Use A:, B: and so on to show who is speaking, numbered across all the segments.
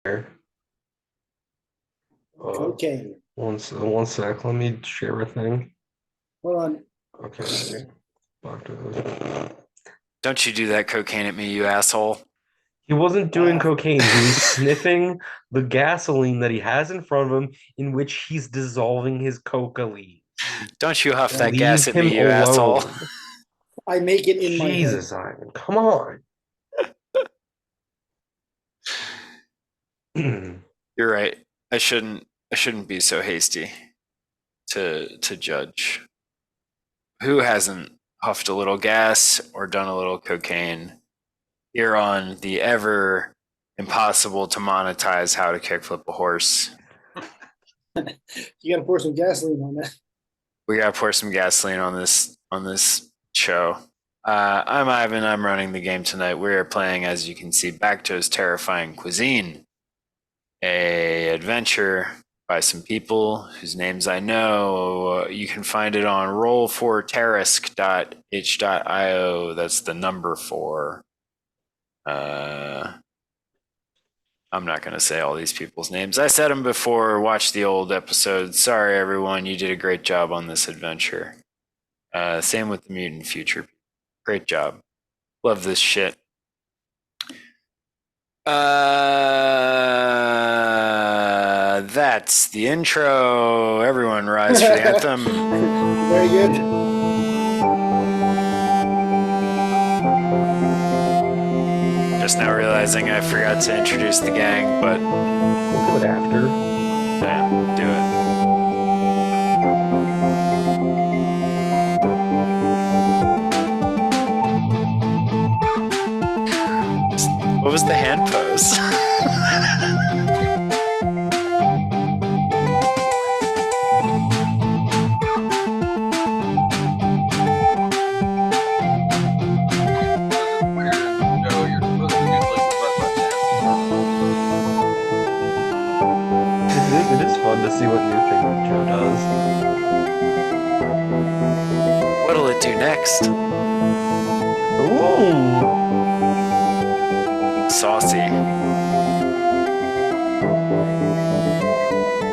A: there.
B: Okay.
A: One sec. Let me share a thing.
B: Hold on.
A: Okay. Bakto.
C: Don't you do that cocaine at me, you asshole.
A: He wasn't doing
B: Ah.
A: cocaine. He was sniffing the gasoline that he has in front of him, in which he's dissolving his coca leaves.
C: Don't you huff that
A: Leave
C: gas at
A: him
C: me, you asshole.
A: alone.
B: I make it in my head.
A: Jesus, Ivan, come on.
C: You're right. I shouldn't be so hasty to judge. Who hasn't huffed a little gas or done a little cocaine here on the ever impossible to monetize how to kickflip a horse?
B: You gotta pour some gasoline on that.
C: We gotta pour some gasoline on this show. I'm Ivan. I'm running the game tonight. We are playing, as you can see, Bakto's Terrifying Cuisine, a adventure by some people whose names I know. You can find it on roll4terrask.h.io. That's the number 4. I'm not going to say all these people's names. I said them before. Watch the old episodes. Sorry, everyone. You did a great job on this adventure. Same with the Mutant Future. Great job. Love this shit. That's the intro. Everyone rise for the anthem.
B: Very good.
C: Just now realizing I forgot to introduce the gang, but
A: We'll do it after.
C: yeah, do it. What was the hand pose?
A: It is fun to see what new thing Joe does.
C: What'll it do next?
A: Ooh.
C: Saucy.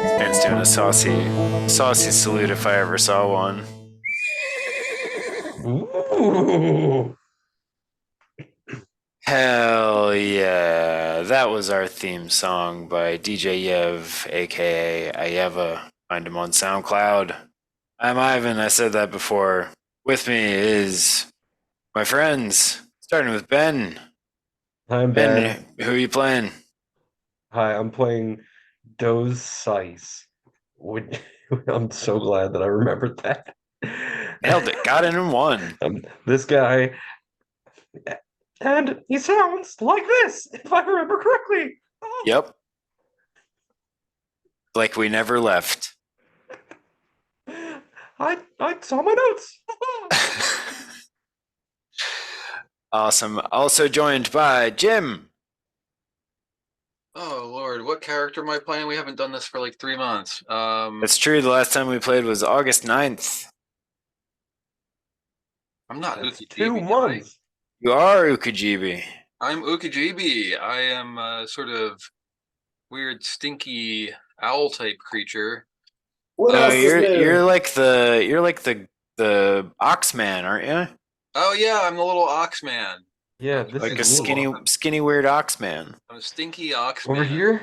C: This man's doing a saucy salute if I ever saw one.
A: Ooh.
C: Hell yeah. That was our theme song by DJ Yev, aka Ayeva. Find him on SoundCloud. I'm Ivan. I said that before. With me is my friends, starting with Ben.
A: Hi, I'm Ben.
C: Who are you playing?
A: Hi, I'm playing Doze. I'm so glad that I remembered that.
C: Nailed it. Got it in one.
A: This guy, and he sounds like this, if I remember correctly. Oh.
C: Yep. Like we never left.
A: I saw my notes.
C: Awesome. Also joined by Jim.
D: Oh Lord, what character am I playing? We haven't done this for like 3 months.
C: That's true. The last time we played was August 9th.
D: I'm not
A: That's
D: Uqejibi.
A: 2 months.
C: You are Uqejibi.
D: I'm Uqejibi. I am a sort of weird, stinky owl type creature.
B: What else is new?
C: You're like the Oxman, aren't you?
D: Oh yeah, I'm the little ox man.
A: Yeah, this
C: Like a
A: is me.
C: skinny weird Oxman.
D: I'm a stinky ox
A: Over
D: man.
A: here.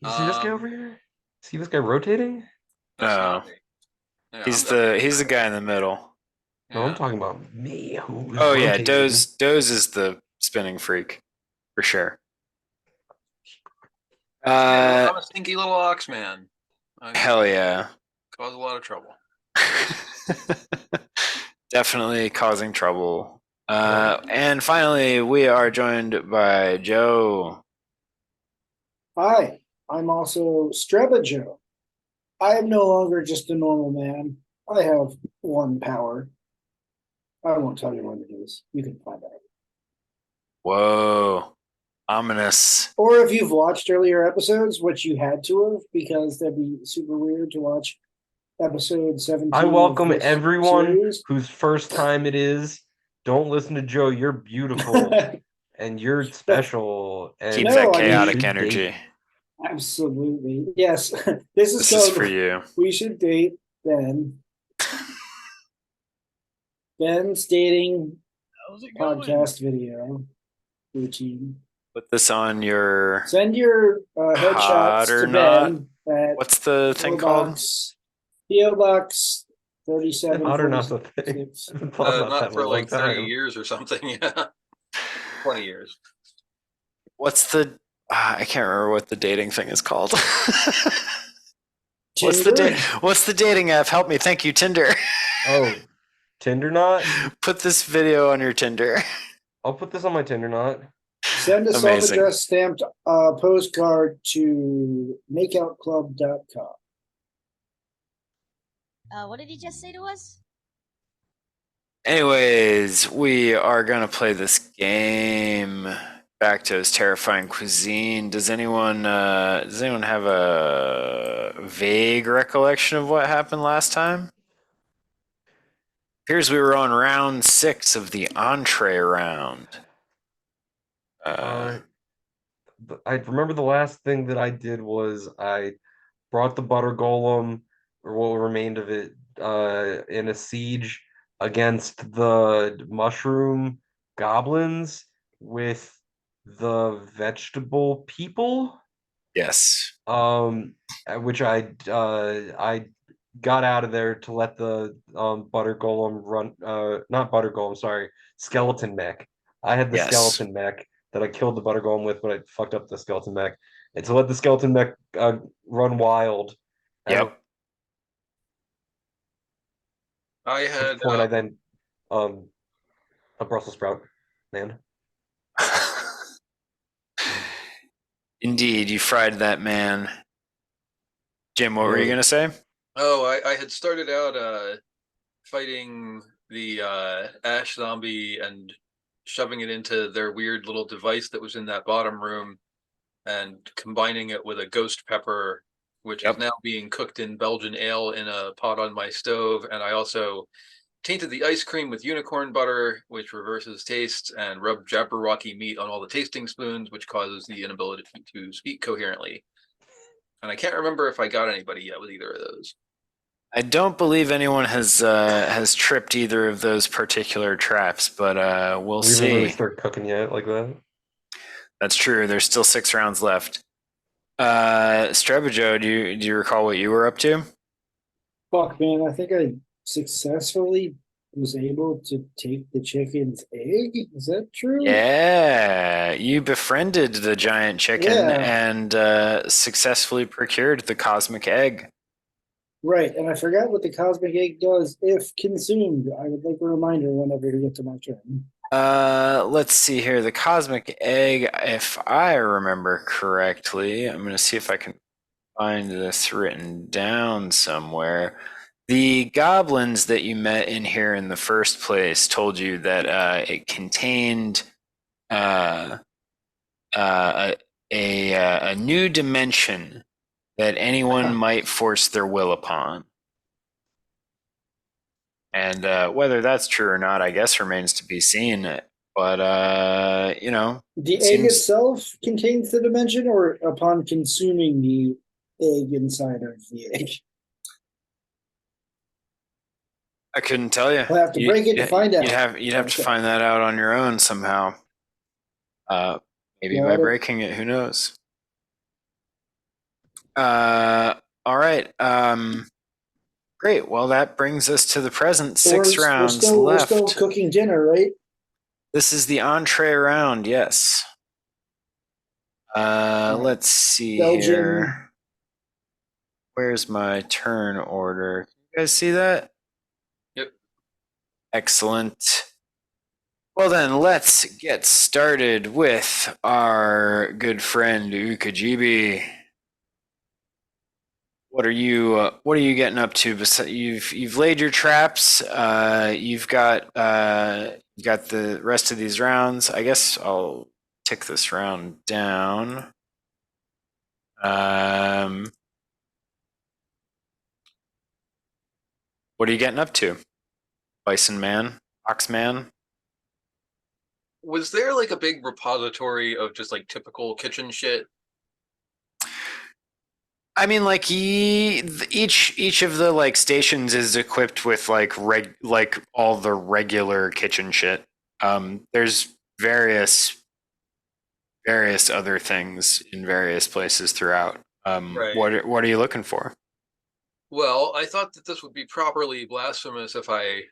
A: You see this guy over here? See this guy rotating?
D: That's
C: No.
D: not me. Yeah,
C: He's the guy in the middle.
A: No, I'm talking about me.
C: Oh yeah, Doze is the spinning freak, for sure.
D: I'm a stinky little ox man. I
C: Hell yeah.
D: cause a lot of trouble.
C: Definitely causing trouble. And finally, we are joined by Joe.
B: Hi, I'm also Strebijoe. I am no longer just a normal man. I have one power. I won't tell you what it is. You can find out.
C: Whoa. Ominous.
B: Or if you've watched earlier episodes, which you had to have, because that'd be super weird to watch episode 17.
A: I welcome
B: of this
A: everyone
B: series.
A: whose first time it is. Don't listen to Joe. You're beautiful and you're special. And
C: Keep
B: No,
C: that
B: I mean-
C: chaotic
A: you should
C: energy.
A: date.
B: Absolutely. Yes. This is
C: This is
B: called
C: for you.
B: We Should Date Ben. Ben's dating
C: How's it
B: podcast video routine.
C: Put this on your
B: Send your
C: hot
B: headshots
C: or
B: to
C: not.
B: Ben at
C: What's the thing called?
B: PO Box 37.
A: Hot or not the thing. I've been thought about that
D: Not
A: in
D: for
A: a long
D: like 30
A: time.
D: years or something. Yeah. 20 years.
C: What's the? I can't remember what the dating thing is called.
B: Tinder?
C: What's the dating app? Help me. Thank you, Tinder.
A: Oh, Tinder knot?
C: Put this video on your Tinder.
A: I'll put this on my Tinder knot.
B: Send a
C: Amazing.
B: self-addressed stamped postcard to makeoutclub.com.
E: What did he just say to us?
C: Anyways, we are gonna play this game. Bakto's Terrifying Cuisine. Does anyone have a vague recollection of what happened last time? Appears we were on round 6 of the Entree round.
A: I remember the last thing that I did was I brought the butter golem, or what remained of it, in a siege against the mushroom goblins with the vegetable people.
C: Yes.
A: Which I got out of there to let the butter golem run. Not butter golem, sorry, skeleton mech. I had the
C: Yes.
A: skeleton mech that I killed the butter golem with, but I fucked up the skeleton mech. And to let the skeleton mech run wild.
C: Yep.
D: I
A: At
D: had
A: the point I then a Brussels sprout, man.
C: Indeed, you fried that man. Jim, what were you gonna say?
D: I had started out fighting the ash zombie and shoving it into their weird little device that was in that bottom room and combining it with a ghost pepper, which is now being cooked in Belgian ale in a pot on my stove. And I also tainted the ice cream with unicorn butter, which reverses taste, and rubbed Jabberwocky meat on all the tasting spoons, which causes the inability to speak coherently. And I can't remember if I got anybody yet with either of those.
C: I don't believe anyone has tripped either of those particular traps, but we'll
A: We haven't really
C: see.
A: started cooking yet like that.
C: That's true. There's still 6 rounds left. Strebijoe, do you recall what you were up to?
B: Fuck, man, I think I successfully was able to take the chicken's egg. Is that true?
C: Yeah, you befriended the giant chicken
B: Yeah.
C: and successfully procured the cosmic egg.
B: Right, and I forgot what the cosmic egg does if consumed. I would like a reminder whenever you get to my turn.
C: Let's see here. The cosmic egg, if I remember correctly, I'm going to see if I can find this written down somewhere. The goblins that you met in here in the first place told you that it contained a new dimension that anyone might force their will upon. And whether that's true or not, I guess remains to be seen. But you know,
B: The egg itself contains the dimension, or upon consuming the egg inside of the egg?
C: I couldn't tell you.
B: I'll have to break it to find out.
C: You'd have to find that out on your own somehow. Maybe by breaking it. Who knows? All right. Great. Well, that brings us to the present. 6 rounds left.
B: We're still cooking dinner, right?
C: This is the entree round. Yes. Let's see
B: Belgian.
C: here. Where's my turn order? You guys see that?
D: Yep.
C: Excellent. Well then, let's get started with our good friend Uqejibi. What are you getting up to? You've laid your traps. You've got the rest of these rounds. I guess I'll tick this round down. What are you getting up to? Bison man? Ox man?
D: Was there like a big repository of just like typical kitchen shit?
C: I mean, like each of the like stations is equipped with like all the regular kitchen shit. There's various other things in various places throughout.
D: Right.
C: What are you looking for?
D: Well, I thought that this would be properly blasphemous if I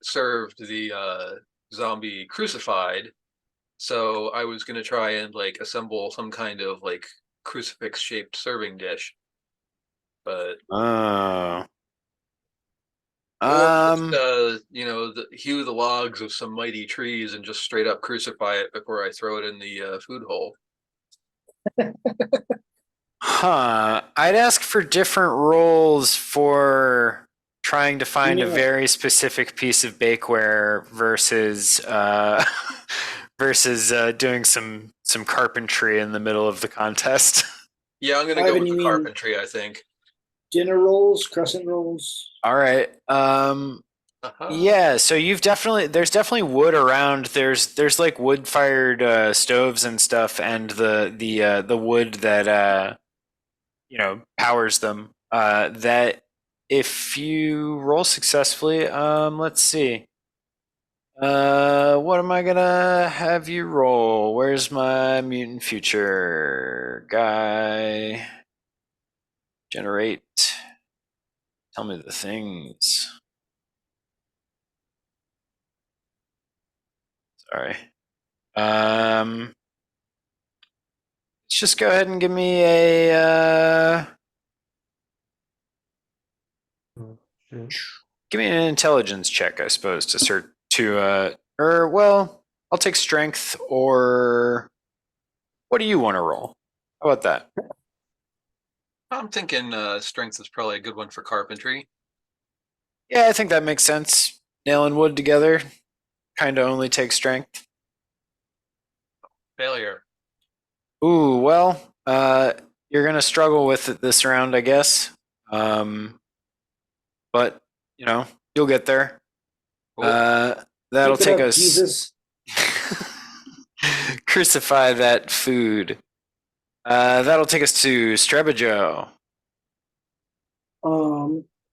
D: served the zombie crucified. So I was gonna try and like assemble some kind of like crucifix shaped serving dish. But
C: Oh,
D: or just
C: um,
D: hew the logs of some mighty trees and just straight up crucify it before I throw it in the food hole.
C: huh. I'd ask for different rolls for trying to find a
B: Yeah.
C: very specific piece of bakeware versus versus doing some carpentry in the middle of the contest.
D: Yeah, I'm gonna go
B: Ivan,
D: with
B: you
D: the
B: mean
D: carpentry, I think.
B: dinner rolls, crescent rolls?
C: All right. Yeah, so there's definitely wood around. There's like wood fired stoves and stuff, and the wood that powers them. That if you roll successfully, let's see. What am I gonna have you roll? Where's my mutant future guy? Generate. Tell me the things. Sorry. Let's just go ahead and give me give me an intelligence check, I suppose, to cert to or well, I'll take strength or what do you want to roll? How about that?
D: I'm thinking strength is probably a good one for carpentry.
C: Yeah, I think that makes sense. Nail and wood together kind of only takes strength.
D: Failure.
C: Ooh, well, you're gonna struggle with it this round, I guess. But you'll get there.
D: Cool.
C: That'll
B: Keep it
C: take
B: up,
C: us.
B: Jesus.
C: Crucify that food. That'll take us to Strebijoe.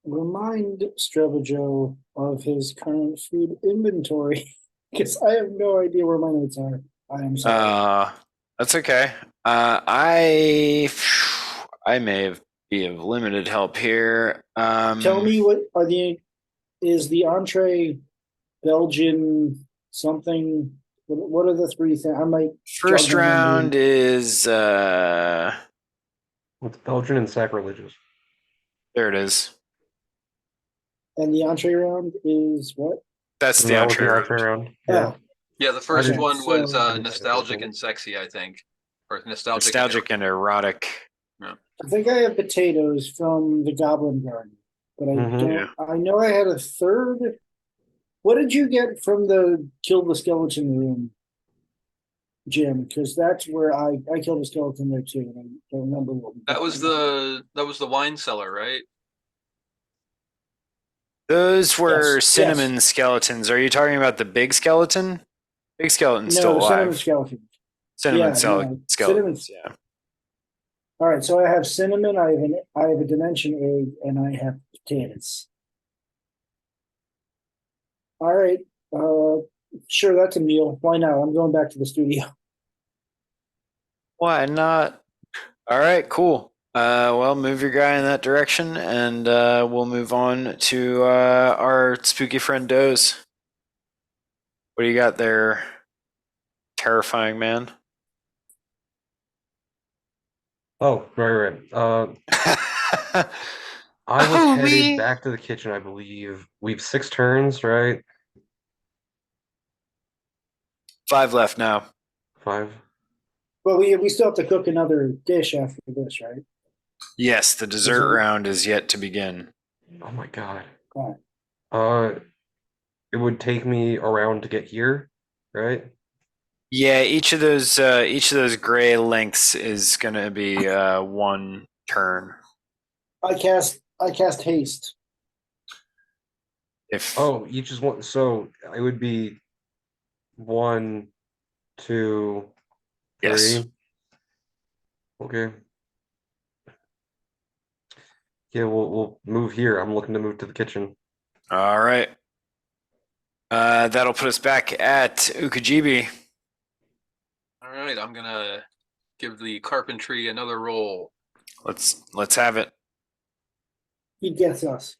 B: Remind Strebijoe of his current food inventory because I have no idea where my notes are. I am sorry.
C: That's okay. I may be of limited help here.
B: Tell me is the entree Belgian something? What are the three things? I might
C: First
B: jog my memory.
C: round is
A: It's Belgian and sacrilegious.
C: there it is.
B: And the entree round is what?
C: That's
A: And
C: the
A: that was
C: entree
A: the
C: round.
A: entree round.
B: Oh,
A: Yeah.
D: Yeah, the first
B: Okay,
D: one was
B: so-
D: nostalgic and sexy, I think, or nostalgic.
C: Nostalgic and erotic.
B: I think I have potatoes from the Goblin Garden, but I
A: Mhm.
B: don't.
C: Yeah.
B: I know I had a third. What did you get from the Kill the Skeleton room, Jim? Because that's where I killed a skeleton there too, and I don't remember what we
D: That
B: got.
D: was the wine cellar, right?
C: Those were
B: Yes,
C: cinnamon
B: yes.
C: skeletons. Are you talking about the big skeleton? Big skeleton's
B: No,
C: still
B: the cinnamon
C: alive.
B: skeleton.
C: Cinnamon
B: Yeah, no,
C: skeletons. Yeah.
B: All right, so I have cinnamon. I have a dimension egg, and I have potatoes. All right, sure, that's a meal. Why not? I'm going back to the studio.
C: Why not? All right, cool. Well, move your guy in that direction, and we'll move on to our spooky friend Doze. What do you got there, terrifying man?
A: Oh, right. I was headed back to the kitchen, I believe. We've 6 turns, right?
C: 5 left now.
A: 5.
B: But we still have to cook another dish after this, right?
C: Yes, the dessert round is yet to begin.
A: Oh my god.
B: All
A: It would take me around to get here, right?
C: Yeah, each of those gray lengths is gonna be 1 turn.
B: right. I cast haste.
C: If
A: Each is one. So it would be 1, 2, 3.
C: yes,
A: Okay. Yeah, we'll move here. I'm looking to move to the kitchen.
C: All right. That'll put us back at Uqejibi.
D: All right, I'm gonna give the carpentry another roll.
C: Let's have it.
B: He gets us.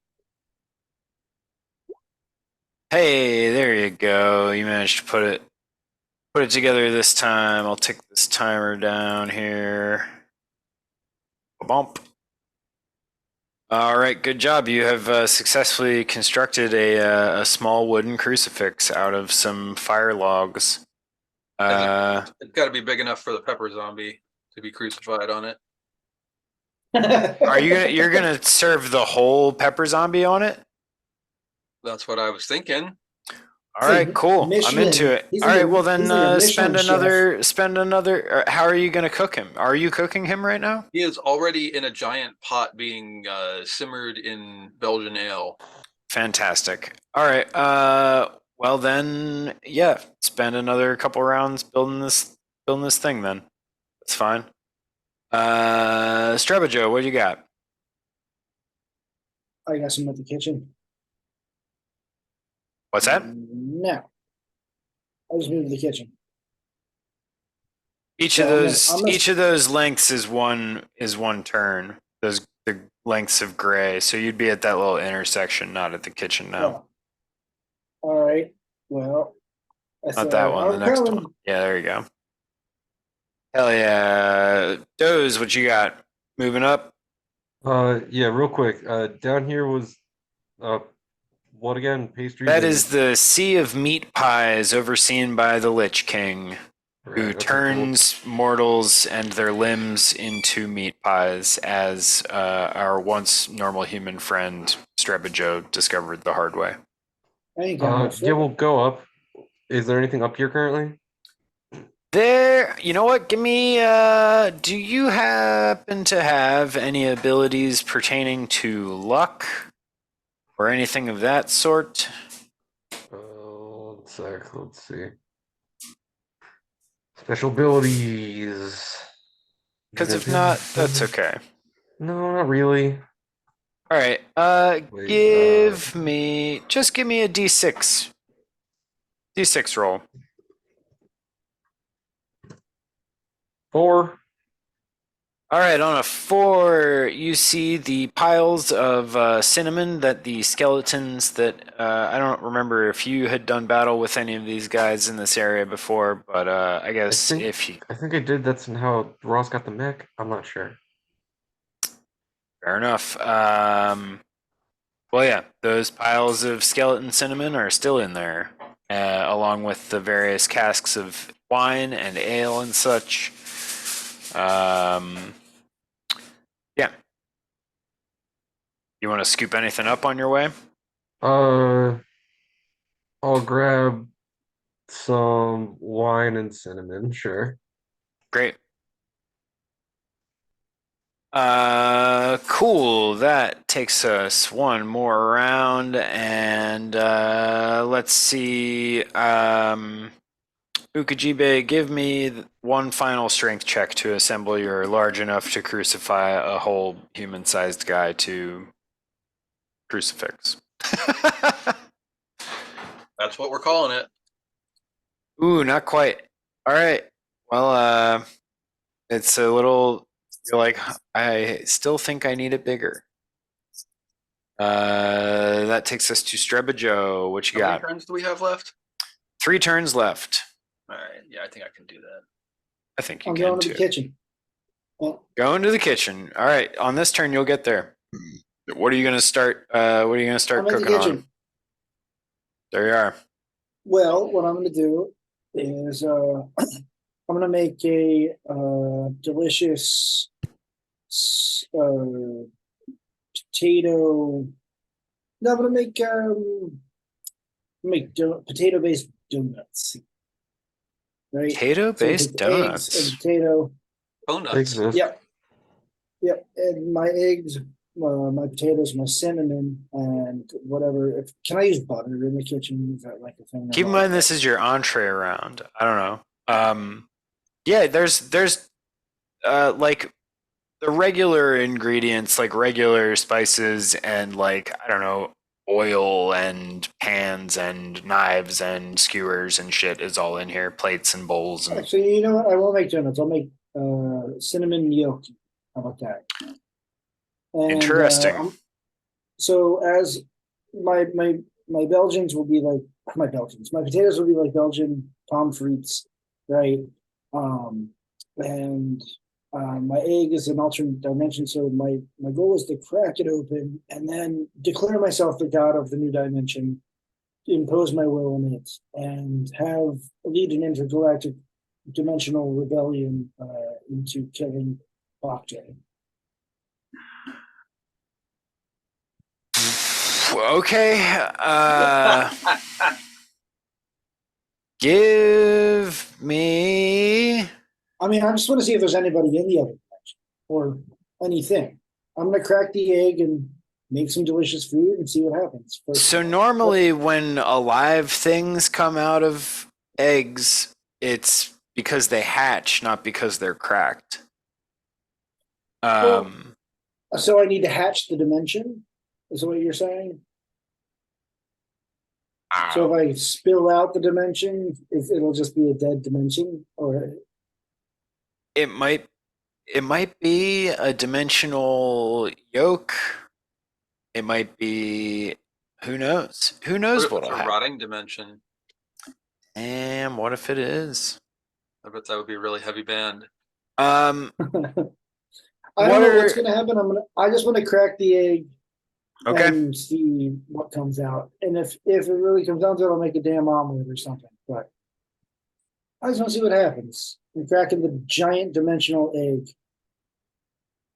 C: Hey, there you go. You managed to put it together this time. I'll take this timer down here. Bump. All right, good job. You have successfully constructed a small wooden crucifix out of some fire logs.
D: It's got to be big enough for the pepper zombie to be crucified on it.
C: You're gonna serve the whole pepper zombie on it?
D: That's what I was thinking.
C: All right, cool. I'm
B: Michelin.
C: into it.
B: He's
C: All
B: like
C: right,
B: a-
C: well
B: he's like a
C: then
B: Michelin
C: spend another. How are you gonna cook him? Are you cooking him right now?
D: He is already in a giant pot being simmered in Belgian ale.
C: Fantastic. All right. Well then, yeah. Spend another couple rounds building this thing. Then that's fine. Strebijoe, what do you got?
B: I got some at the kitchen.
C: What's that?
B: No. I just moved to the kitchen.
C: Each
B: So
C: of
B: I'm gonna-
C: those
B: I'm gonna-
C: each of those lengths is one turn. Those the lengths of gray. So you'd be at that little intersection, not at the kitchen now.
B: Oh. All right. Well, I
C: Not
B: said,
C: that one, the
B: I'm
C: next
B: coming.
C: one. Yeah, there you go. Hell yeah. Doze, what you got? Moving up?
A: Yeah, real quick. Down here was what again? Pastries.
C: That
A: and-
C: is the sea of meat pies overseen by the Lich King,
A: Right,
C: who
A: okay, cool.
C: turns mortals and their limbs into meat pies, as our once normal human friend Strebijoe discovered the hard way.
B: I ain't got no
A: Yeah,
B: foot.
A: we'll go up. Is there anything up here currently?
C: There, you know what? Give me. Do you happen to have any abilities pertaining to luck or anything of that sort?
A: One sec. Let's see. Special abilities.
C: Because if not, that's okay.
A: No, not really.
C: All right.
A: Wait,
C: Give me a d6. D6 roll.
A: 4.
C: All right, on a 4, you see the piles of cinnamon that the skeletons that I don't remember if you had done battle with any of these guys in this area before, but I guess
A: think-
C: if you,
A: I think I did. That's how Ross got the mech. I'm not sure.
C: fair enough. Well, yeah, those piles of skeleton cinnamon are still in there, along with the various casks of wine and ale and such. Yeah. You want to scoop anything up on your way?
A: I'll grab some wine and cinnamon. Sure.
C: Great. Cool. That takes us one more round, and let's see. Uqejibi, give me one final strength check to assemble your large enough to crucify a whole human-sized guy to crucifix.
D: That's what we're calling it.
C: Ooh, not quite. All right. Well, it's a little. You're like, I still think I need it bigger. That takes us to Strebijoe. What you
D: How many
C: got?
D: turns do we have left?
C: 3 turns left.
D: All right. Yeah, I think I can do that.
C: I think you
B: I'm
C: can
B: going to
C: too.
B: the kitchen. Oh,
C: Go into the kitchen. All right. On this turn, you'll get there. What are you gonna start? What are you gonna start
B: I'm in the
C: cooking
B: kitchen.
C: on? There you are.
B: Well, what I'm going to do is I'm going to make a delicious potato. No, I'm going to make potato-based donuts. Right.
C: Potato-based
B: So with eggs
C: donuts.
B: and potato.
D: Oh, nuts.
A: Exist.
B: Yep. Yep. And my eggs, my potatoes, my cinnamon, and whatever. Can I use butter in the kitchen? Is that like a thing?
C: Keep in mind this is your entree round. I don't know. Yeah, there's like the regular ingredients, like regular spices and like, I don't know, oil and pans and knives and skewers and shit is all in here, plates and bowls and
B: Actually, you know what? I won't make donuts. I'll make cinnamon gnocchi. How about that? And,
C: interesting.
B: so as my Belgians will be like my potatoes will be like Belgian pommes frites, right? And my egg is an alternate dimension, so my goal is to crack it open and then declare myself the god of the new dimension, impose my will in it, and have lead an intergalactic dimensional rebellion into killing Bakto.
C: Okay. Give me.
B: I mean, I just want to see if there's anybody in the other dimension or anything. I'm gonna crack the egg and make some delicious food and see what happens.
C: So normally when alive things come out of eggs, it's because they hatch, not because they're cracked.
B: So I need to hatch the dimension? Is what you're saying? So if I spill out the dimension, it'll just be a dead dimension, or
C: it might be a dimensional yolk. It might be, who knows? Who knows
D: What if
C: what'll
D: it's a
C: happen?
D: rotting dimension?
C: And what if it is?
D: I bet that would be a really heavy band.
B: I don't know what's gonna happen. I just want to crack the egg
C: Okay.
B: and see what comes out. And if it really comes down to it, I'll make a damn omelet or something. But I just want to see what happens. I'm cracking the giant dimensional egg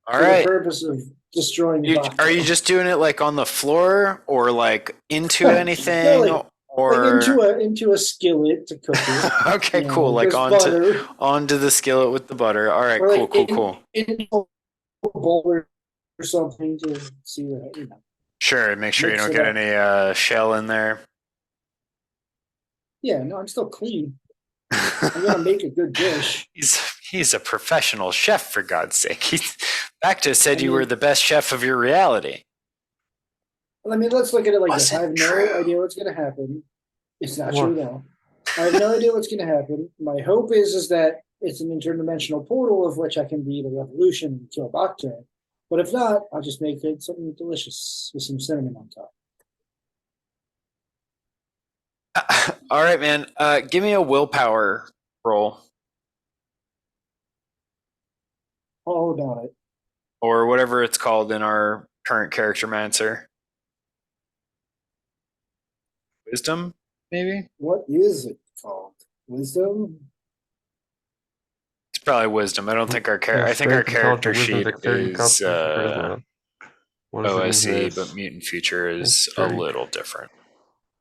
C: All
B: for
C: right.
B: the purpose of destroying Bakto.
C: Are you just doing it like on the floor or like into anything
B: like
C: or
B: into a skillet to cook it?
C: okay,
B: You know,
C: cool. Like
B: there's butter,
C: onto the skillet with the butter. All right,
B: or
C: cool,
B: like
C: cool.
B: in a bowl or something to see what you know.
C: Sure, make sure you
B: Mix
C: don't
B: it
C: get
B: up.
C: any shell in there.
B: Yeah, no, I'm still clean. I'm gonna make a good dish.
C: He's a professional chef, for God's sake. Bakto said
B: I
C: you were
B: mean-
C: the best chef of your reality.
B: I mean, let's look at it like
C: Was
B: this. I
C: it
B: have no
C: true?
B: idea what's gonna happen. It's not
A: What?
B: true though. I have no idea what's gonna happen. My hope is that it's an interdimensional portal of which I can be the revolution and kill Bakto. But if not, I'll just make it something delicious with some cinnamon on top.
C: All right, man. Give me a willpower roll
B: All about it.
C: or whatever it's called in our current character mancer. Wisdom, maybe?
B: What is it called? Wisdom?
C: It's probably wisdom. I don't think our
A: Yeah,
C: I think our
A: strength,
C: character
A: intelligence, wisdom,
C: sheet
A: dexterity,
C: is
A: constitution, charisma. What does it mean
C: OSE,
A: here?
C: but mutant future is a
A: Dexterity.
C: little different.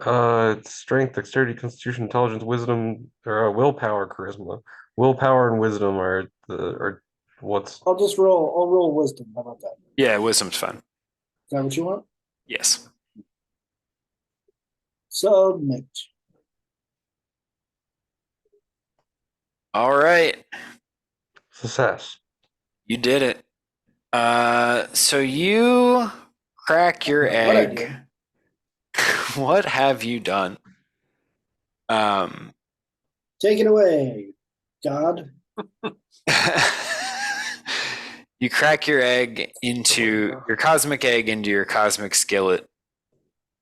A: It's strength, dexterity, constitution, intelligence, wisdom, or willpower, charisma. Willpower and wisdom are what's
B: I'll roll wisdom. How about that?
C: Yeah, wisdom's fun.
B: Is that what you want?
C: Yes.
B: Submit.
C: All right.
A: success.
C: You did it. So you crack your
B: What I
C: egg.
B: did.
C: What have you done?
B: Take it away, God.
C: You crack your egg into your cosmic egg into your cosmic skillet,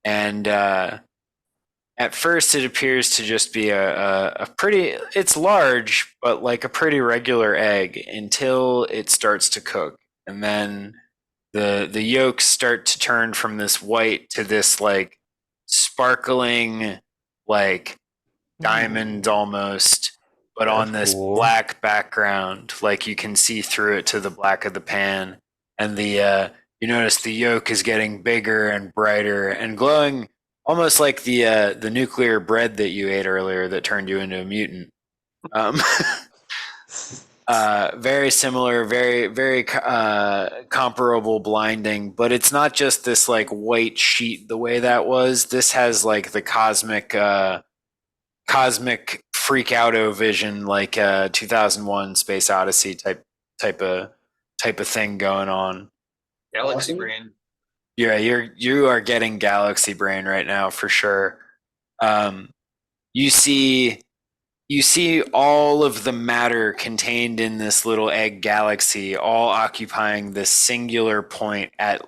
C: and at first it appears to just be a pretty. It's large, but like a pretty regular egg until it starts to cook, and then the yolks start to turn from this white to this like sparkling, like diamond almost, but
A: That's
C: on this
A: cool.
C: black background, like you can see through it to the black of the pan, and the you notice the yolk is getting bigger and brighter and glowing, almost like the nuclear bread that you ate earlier that turned you into a mutant. Very similar, very comparable blinding, but it's not just this like white sheet the way that was. This has like the cosmic freak outo vision, like 2001 Space Odyssey type of type of thing going on.
D: Galaxy
B: Awesome.
D: brain.
C: Yeah, you are getting galaxy brain right now for sure. You see all of the matter contained in this little egg galaxy, all occupying this singular point at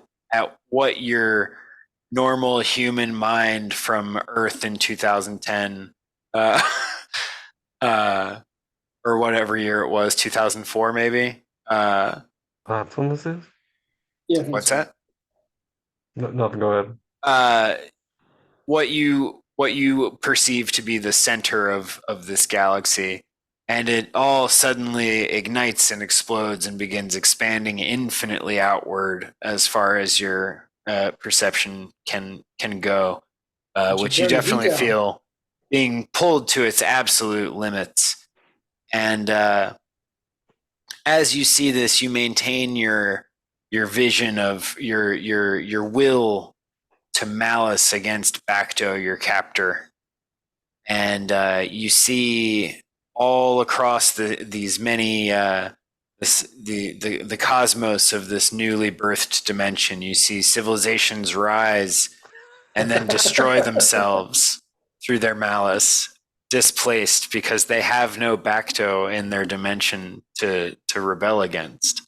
C: what your normal human mind from Earth in 2010, or whatever year it was, 2004 maybe.
A: That's when this is?
B: Yeah, I think
C: What's
B: so.
C: that?
A: No, nothing, go ahead.
C: What you perceive to be the center of this galaxy, and it all suddenly ignites and explodes and begins expanding infinitely outward as far as your perception can go, which you
B: turn the heat
C: definitely
B: down.
C: feel being pulled to its absolute limits. And as you see this, you maintain your vision of your will to malice against Bakto, your captor, and you see all across these many the cosmos of this newly birthed dimension. You see civilizations rise and then destroy themselves through their malice, displaced because they have no Bakto in their dimension to rebel against.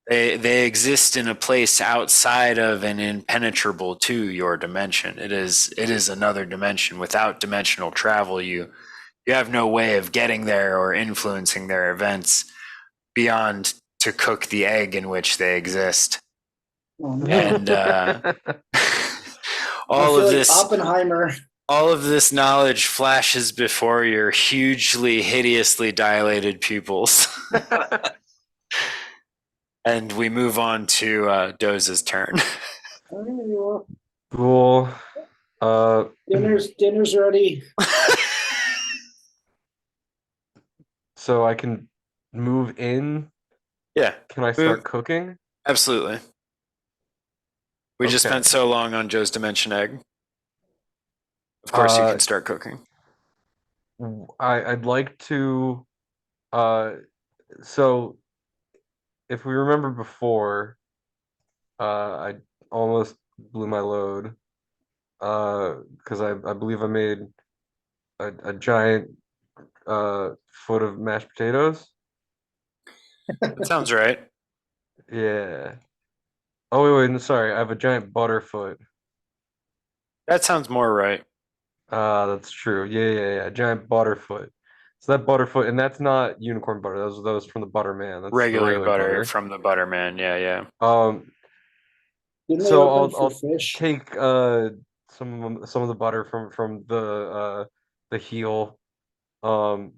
C: They exist in a place outside of and impenetrable to your dimension. It is another dimension. Without dimensional travel, you have no way of getting there or influencing their events beyond to cook the egg in which they exist.
B: Oh, no.
C: And
B: I
C: all
B: feel
C: of
B: like
C: this
B: Oppenheimer.
C: all of this knowledge flashes before your hugely hideously dilated pupils. And we move on to Doze's turn.
B: Oh, there you are.
A: Cool.
B: Dinner's ready.
A: So I can move in.
C: Yeah,
A: Can I start cooking?
C: absolutely. We just
A: Okay.
C: spent so long on Joe's Dimension Egg. Of course, you can start cooking.
A: I'd like to. So if we remember before, I almost blew my load. Because I believe I made a giant foot of mashed potatoes.
C: That sounds right.
A: Yeah. Oh wait, sorry. I have a giant butter foot.
C: That sounds more right.
A: That's true. Yeah. Giant butterfoot. So that butterfoot, and that's not unicorn butter. Those from the butter man. That's the
C: Regular
A: regular
C: butter
A: butter.
C: from the Butterman. Yeah.
B: Didn't they
A: So
B: open
A: I'll
B: for fish?
A: take some of the butter from the heel, and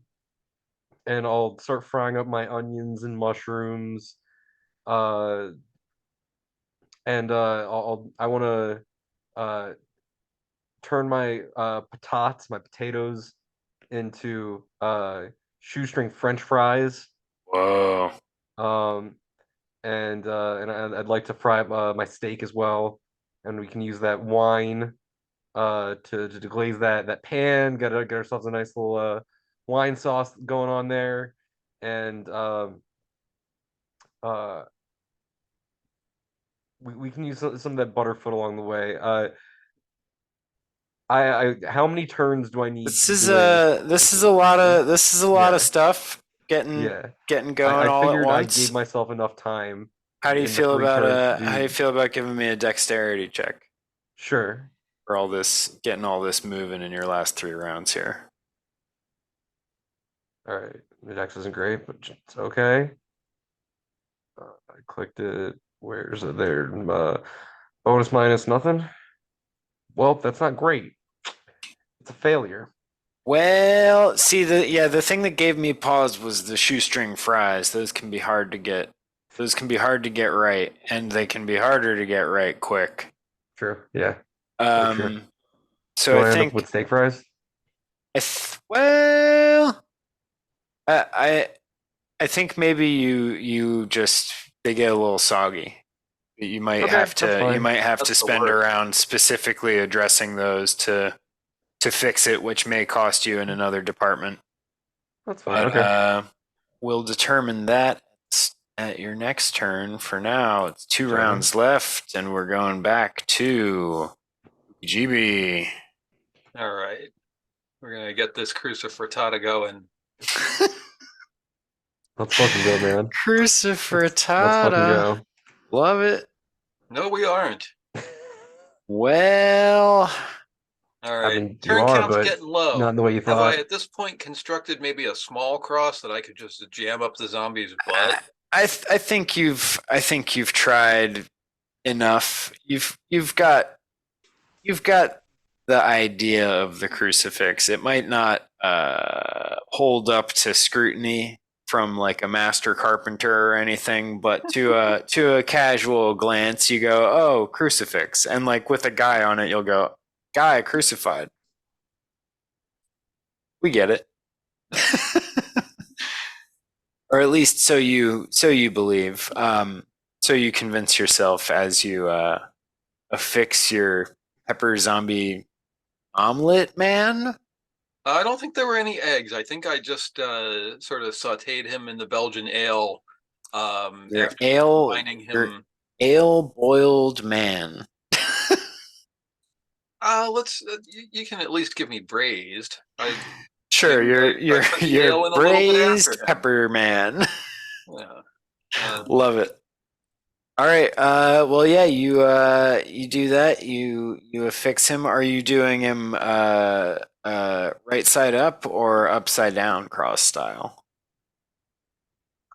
A: I'll start frying up my onions and mushrooms, uh, and I want to turn my my potatoes into shoestring French fries.
C: Whoa.
A: Um, and I'd like to fry up my steak as well, and we can use that wine to deglaze that pan. Get ourselves a nice little wine sauce going on there, and uh we can use some of that butterfoot along the way. I how many turns do I need
C: This
A: to
C: is
A: doing
C: this is
A: making
C: a
A: this
C: lot
A: food?
C: of stuff
A: Yeah.
C: getting going
A: I
C: all at
A: figured I gave
C: once.
A: myself enough time
C: How do you
A: in the
C: feel
A: three
C: about
A: turns to
C: how do you
A: do.
C: feel about giving me a dexterity check
A: Sure.
C: for all this, getting all this moving in your last 3 rounds here?
A: All right. The dex isn't great, but it's okay. I clicked it. Where's it there? Bonus minus nothing. Well, that's not great. It's a failure.
C: Well, see the thing that gave me pause was the shoestring fries. Those can be hard to get. Those can be hard to get right, and they can be harder to get right quick.
A: True. Yeah. For sure.
C: So
A: Do
C: I
A: I end up
C: think
A: with steak fries?
C: well, I I think maybe you just they get a little soggy. You might
A: Okay,
C: have
A: that's
C: to
A: fine.
D: That's the
C: spend
D: worst.
C: around specifically addressing those to fix it, which may cost you in another department.
A: That's fine.
C: But
A: Okay.
C: we'll determine that at your next turn. For now, it's 2
A: Okay.
C: rounds left, and we're going back to Uqejibi.
D: All right. We're gonna get this crucifrittata going.
A: Let's fucking go, man. Let's fucking
C: Crucifrittata.
A: go.
C: Love it.
D: No, we aren't.
C: Well,
D: All right.
A: mean, you
D: Turn
A: are,
D: count's
A: but
D: getting low.
A: not in the way you
D: Have I
A: thought.
D: at this point constructed maybe a small cross that I could just jam up the zombie's butt?
C: I think you've tried enough. You've got the idea of the crucifix. It might not hold up to scrutiny from like a master carpenter or anything, but to a casual glance, you go, "Oh, crucifix," and like with a guy on it, you'll go, "Guy crucified." We get it. Or at least so you believe. So you convince yourself as you affix your pepper zombie omelet man.
D: I don't think there were any eggs. I think I just sort of sautéed him in the Belgian ale.
C: Your
D: After
C: ale,
D: combining
C: your
D: him.
C: ale boiled man.
D: Let's. You can at least give me braised.
C: Sure,
D: I put the ale
C: your
D: in a little bit
C: braised
D: after him.
C: pepper man.
D: Yeah.
C: Love it. All right. Well, yeah. You do that. You affix him. Are you doing him right side up or upside down, cross style?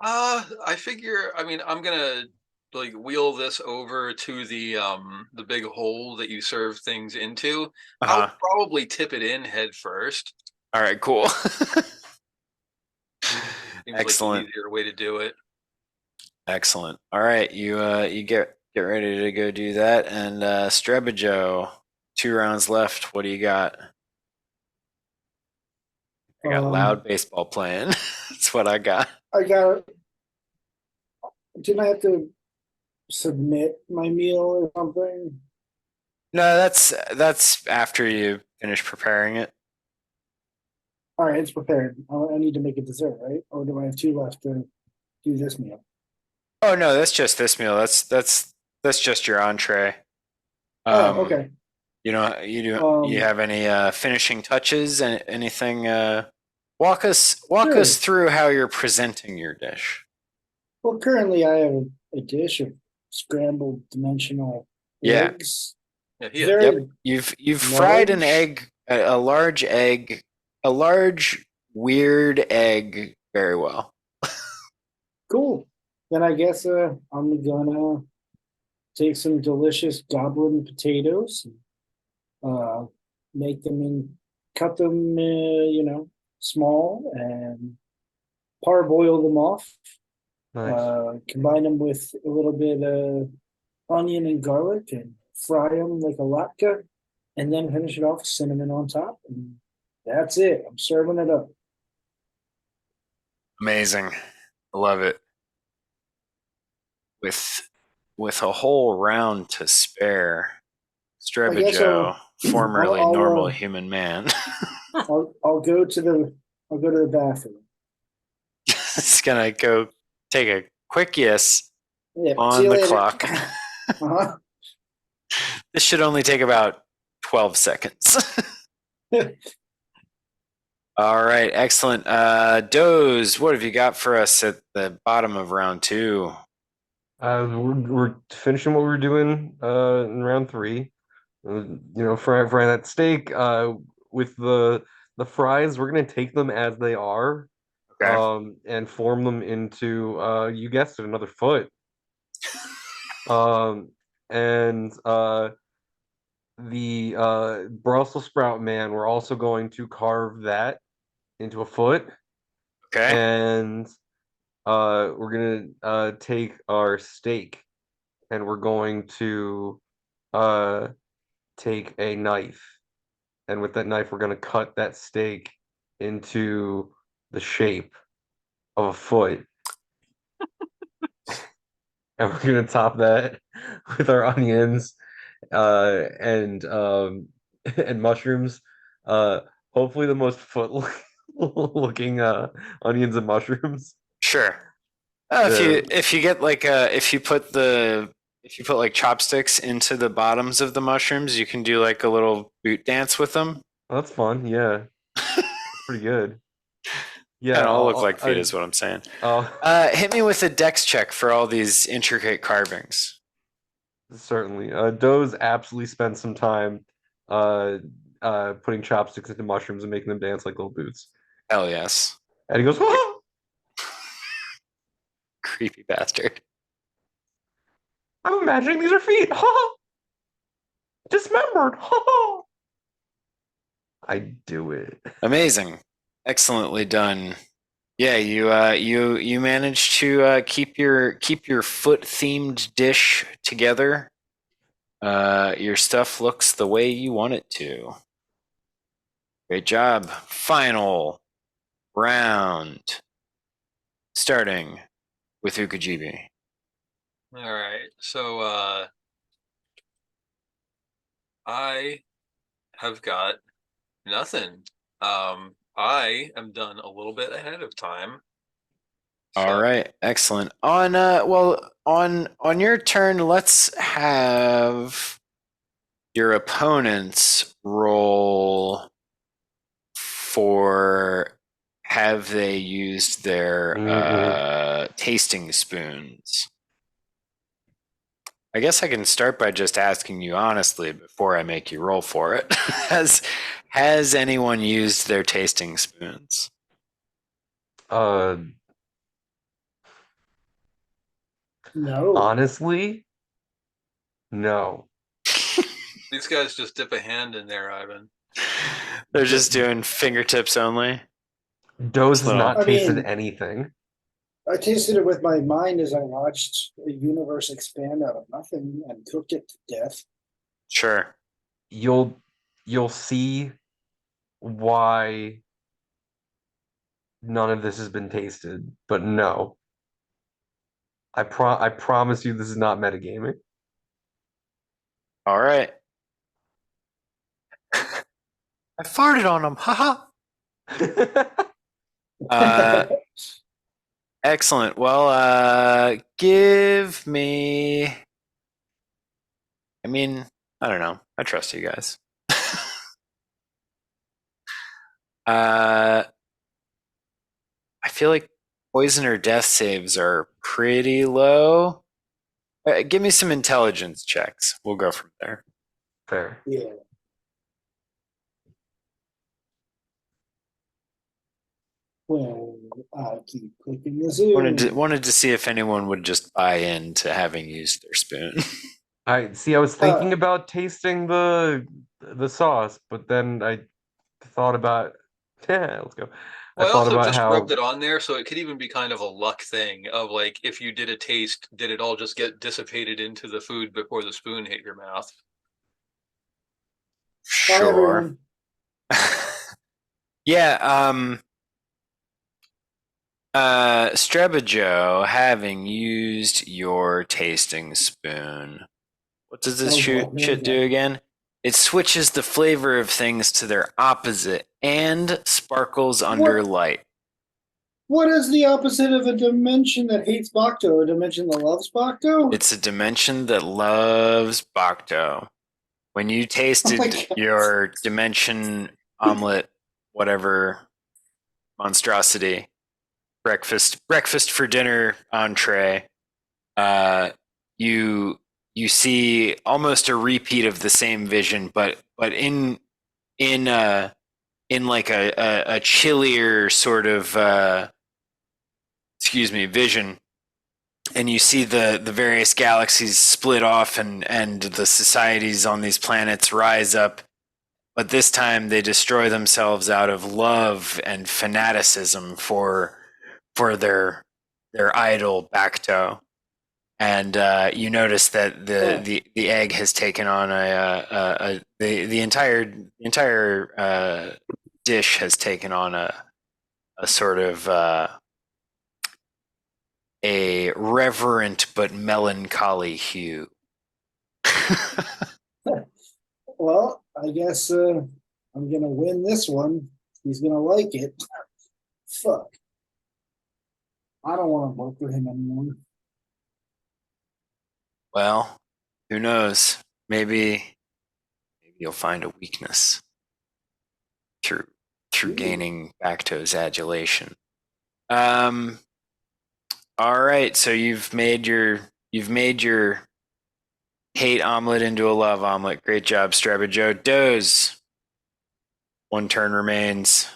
D: I figure. I mean, I'm gonna like wheel this over to the big hole that you serve things into.
C: Uh-huh.
D: I'll probably tip it in head first.
C: All right. Cool.
D: Seems
C: Excellent.
D: like the easier way to do it.
C: Excellent. All right. You get ready to go do that. And Strebijoe, 2 rounds left. What do you got? I got loud baseball playing. That's what I got.
B: Didn't I have to submit my meal or something?
C: No, that's after you finish preparing it.
B: All right, it's prepared. I need to make a dessert, right? Or do I have 2 left to do this meal?
C: Oh no, that's just this meal. That's just your entree.
B: Oh, okay.
C: You know, you have any finishing touches and anything? Walk us through how you're presenting your dish.
B: Well, currently I have a dish of scrambled dimensional eggs.
D: Yeah,
B: Very
C: You've fried an egg, a large egg, a large weird egg very well.
B: cool. Then I guess I'm gonna take some delicious goblin potatoes, make them cut them, small and parboil them off.
A: Nice.
B: Combine them with a little bit of onion and garlic and fry them like a latke, and then finish it off with cinnamon on top. And that's it. I'm serving it up.
C: Amazing. I love it. With a whole round to spare, Strebijoe, formerly
B: I'll,
C: normal human man,
B: I'll go to the bathroom.
C: is gonna go take a quick yes
B: Yeah,
C: on
B: see you
C: the
B: later.
C: clock.
B: Uh-huh.
C: This should only take about 12 seconds. All right, excellent. Doze, what have you got for us at the bottom of round 2?
A: We're finishing what we were doing in round 3. Fry that steak. With the fries, we're gonna take them as they are,
C: Okay.
A: and form them into you guessed it, another foot. And the Brussels sprout man, we're also going to carve that into a foot.
C: Okay.
A: And we're gonna take our steak and we're going to take a knife, and with that knife we're gonna cut that steak into the shape of a foot. And we're gonna top that with our onions and and mushrooms. Hopefully the most foot looking onions and mushrooms.
C: Sure.
A: Yeah.
C: If you get like if you put like chopsticks into the bottoms of the mushrooms, you can do like a little boot dance with them.
A: That's fun. Yeah, pretty good. Yeah,
C: Kind of all look like feet, is what I'm saying.
A: I'll
C: Hit me with a dex check for all these intricate carvings.
A: certainly. Doze absolutely spent some time uh putting chopsticks into mushrooms and making them dance like little boots.
C: Hell yes.
A: And he goes, "Whoa!"
C: Creepy bastard.
A: I'm imagining these are feet. Dismembered. I do it.
C: Amazing. Excellently done. Yeah, you managed to keep your foot themed dish together. Your stuff looks the way you want it to. Great job. Final round. Starting with Uqejibi.
D: All right. So I have got nothing. I am done a little bit ahead of time.
C: All
D: So
C: right, excellent. On your turn, let's have your opponents roll for have they used their tasting spoons. I guess I can start by just asking you honestly before I make you roll for it. Has anyone used their tasting spoons?
B: No.
A: Honestly, no.
D: these guys just dip a hand in there, Ivan.
C: They're just doing fingertips only.
A: Doze has
C: Well,
A: not
B: I
A: tasted
B: mean-
A: anything.
B: I tasted it with my mind as I watched the universe expand out of nothing and cooked it to death.
C: Sure.
A: You'll see why none of this has been tasted, but no. I promise you this is not metagaming.
C: All right. I farted on them. Haha. Excellent. Well, give me. I mean, I don't know. I trust you guys. I feel like poison or death saves are pretty low. Give me some intelligence checks. We'll go from there.
A: Fair.
B: Yeah. Well, I keep clicking this in.
C: Wanted to see if anyone would just buy into having used their spoon.
A: I was thinking about tasting the sauce, but then I thought about let's go.
D: Well, I
A: thought
D: also
A: about
D: just
A: how
D: rubbed it on there, so it could even be kind of a luck thing of like if you did a taste, did it all just get dissipated into the food before the spoon hit your mouth?
B: Bye,
C: Sure.
B: everyone.
C: Yeah, Strebijoe, having used your tasting spoon, what does this shit do again? It switches the flavor of things to their opposite and sparkles under light.
B: What is the opposite of a dimension that hates Bakto? A dimension that loves Bakto?
C: It's a dimension that loves Bakto. When you tasted
B: God.
C: your dimension omelet, whatever monstrosity, breakfast for dinner entree, you see almost a repeat of the same vision, but in like a chillier sort of vision. And you see the various galaxies split off and the societies on these planets rise up. But this time they destroy themselves out of love and fanaticism for their idol Bakto. And you notice that the egg has taken on the entire dish has taken on a sort of a reverent but melancholy hue.
B: Well, I guess I'm gonna win this one. He's gonna like it. Fuck. I don't want to work with him anymore.
C: Well, who knows? Maybe you'll find a weakness through
B: Ooh.
C: gaining Bakto's adulation. All right, so you've made your hate omelet into a love omelet. Great job, Strebijoe. Doze. 1 turn remains.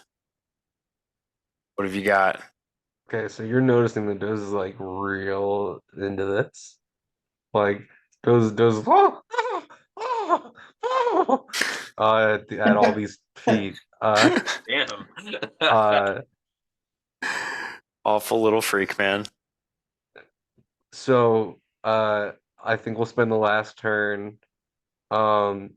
C: What have you got?
A: Okay, so you're noticing that Doze is like real into this. Like Doze at all these feet.
D: Damn.
A: Uh
C: Awful little freak, man.
A: so I think we'll spend the last turn um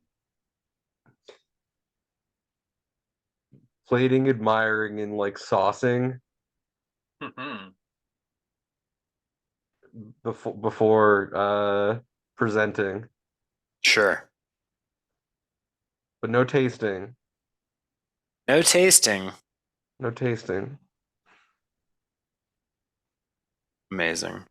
A: plating, admiring, and like saucing
D: Mhm.
A: before presenting,
C: Sure.
A: but no tasting.
C: No tasting.
A: No tasting.
C: Amazing.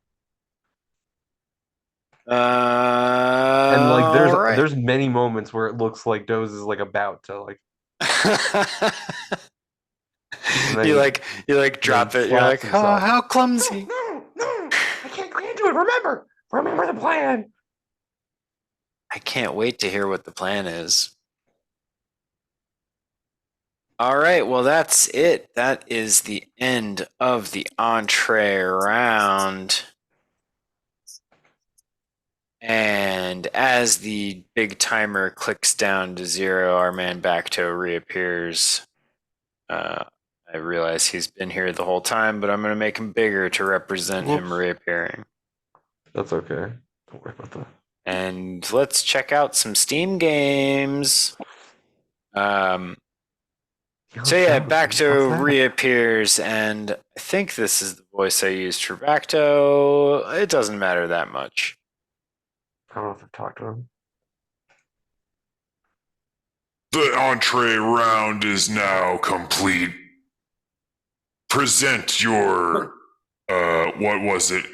A: And like
C: All right.
A: there's many moments where it looks like Doze is like about to like and
C: you
A: then
C: like drop it. You're
A: slaps
C: like, oh,
A: himself.
C: how clumsy.
A: No, I can't do it. Remember the plan.
C: I can't wait to hear what the plan is. All right, well, that's it. That is the end of the entree round. And as the big timer clicks down to 0, our man Bakto reappears. I realize he's been here the whole time, but I'm going to make him bigger to represent him
A: Whoops.
C: reappearing.
A: That's okay. Don't worry about that.
C: And let's check out some Steam games. So yeah, Bakto reappears, and I think this is the voice I used for Bakto. It doesn't matter that much.
A: I don't know if I've talked to him.
F: The entree round is now complete. Present your what was it?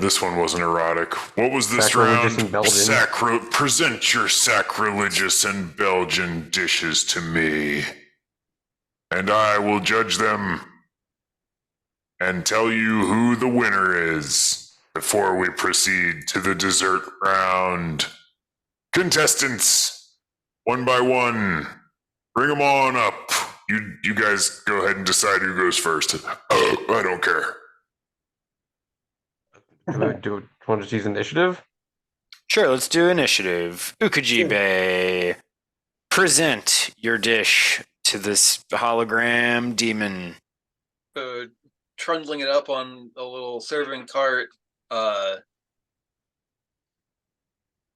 F: This one wasn't erotic. What was this
A: Sacrilegious
F: round?
A: and Belgian.
F: Present your sacrilegious and Belgian dishes to me, and I will judge them and tell you who the winner is before we proceed to the dessert round. Contestants, 1 by 1, bring them on up. You guys go ahead and decide who goes first. I don't care.
A: Do you want to choose initiative?
C: Sure, let's do initiative. Uqejibi, present your dish to this hologram demon.
D: Trundling it up on a little serving cart,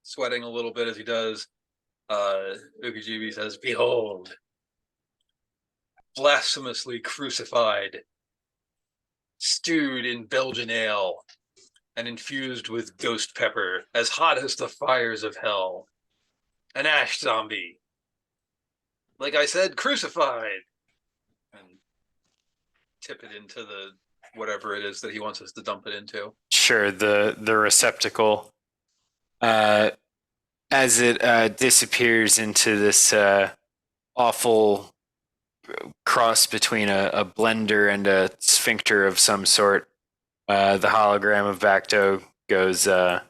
D: sweating a little bit as he does. Uqejibi says, "Behold, blasphemously crucified, stewed in Belgian ale, and infused with ghost pepper, as hot as the fires of hell. An ash zombie. Like I said, crucified." And tip it into the whatever it is that he wants us to dump it into.
C: Sure, the receptacle. As it disappears into this awful cross between a blender and a sphincter of some sort, the hologram of Bakto goes,
F: Oh,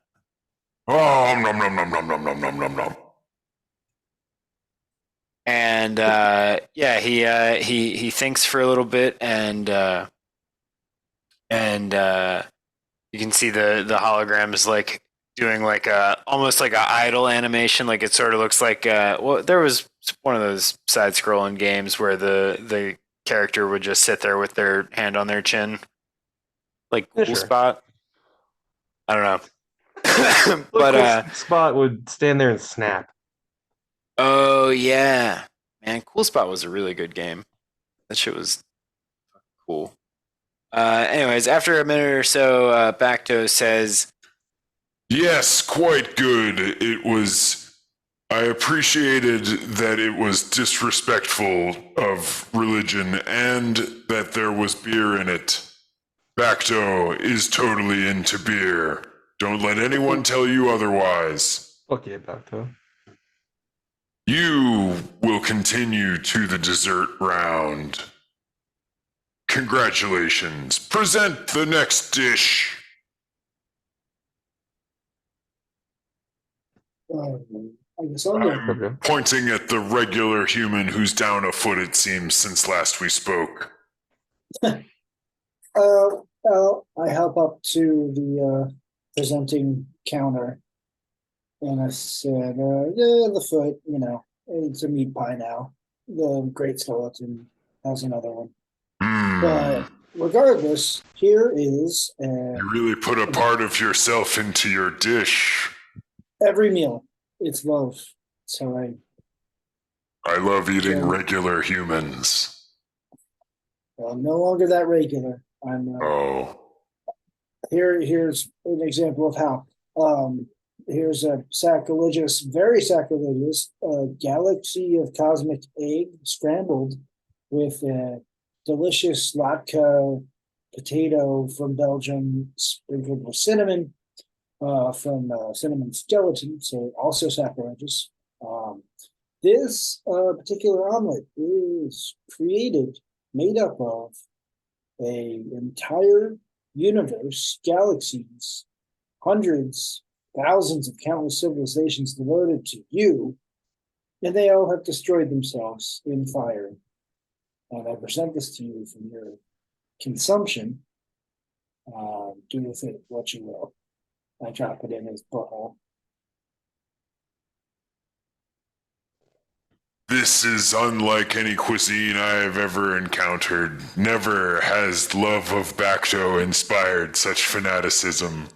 F: nom nom nom nom nom nom nom nom nom.
C: and yeah, he thinks for a little bit, and you can see the hologram is like doing like almost like a idle animation. Like it sort of looks like well, there was one of those side scrolling games where the character would just sit there with their hand on their chin, like
A: Yeah,
C: Cool
A: sure.
C: Spot. I don't know. But
A: Spot would stand there and snap.
C: oh yeah, man, Cool Spot was a really good game. That shit was cool. Anyways, after a minute or so, Bakto says,
F: Yes, quite good. It was. I appreciated that it was disrespectful of religion and that there was beer in it. Bakto is totally into beer. Don't let anyone tell you otherwise.
A: Fuck yeah, Bakto.
F: You will continue to the dessert round. Congratulations. Present the next dish.
B: I guess I'll go.
A: Okay.
F: Pointing at the regular human who's down a foot, it seems, since last we spoke.
B: I help up to the presenting counter, and I said, "Yeah, the foot. It's a meat pie now. The great skeleton has another one, but regardless, here is
F: You really put a part of yourself into your dish.
B: every meal. It's love. So
F: I love eating
B: Yeah.
F: regular humans.
B: I'm no longer that regular. I'm
F: Oh.
B: here's an example of how. Here's a sacrilegious, very sacrilegious, galaxy of cosmic egg scrambled with a delicious latke potato from Belgium, sprinkled with cinnamon, from cinnamon skeleton, so also sacrilegious. This particular omelet is made up of a entire universe, galaxies, hundreds, thousands of countless civilizations devoted to you, and they all have destroyed themselves in fire. And I present this to you for your consumption. Do with it what you will. I drop it in his butthole.
F: This is unlike any cuisine I have ever encountered. Never has love of Bakto inspired such fanaticism.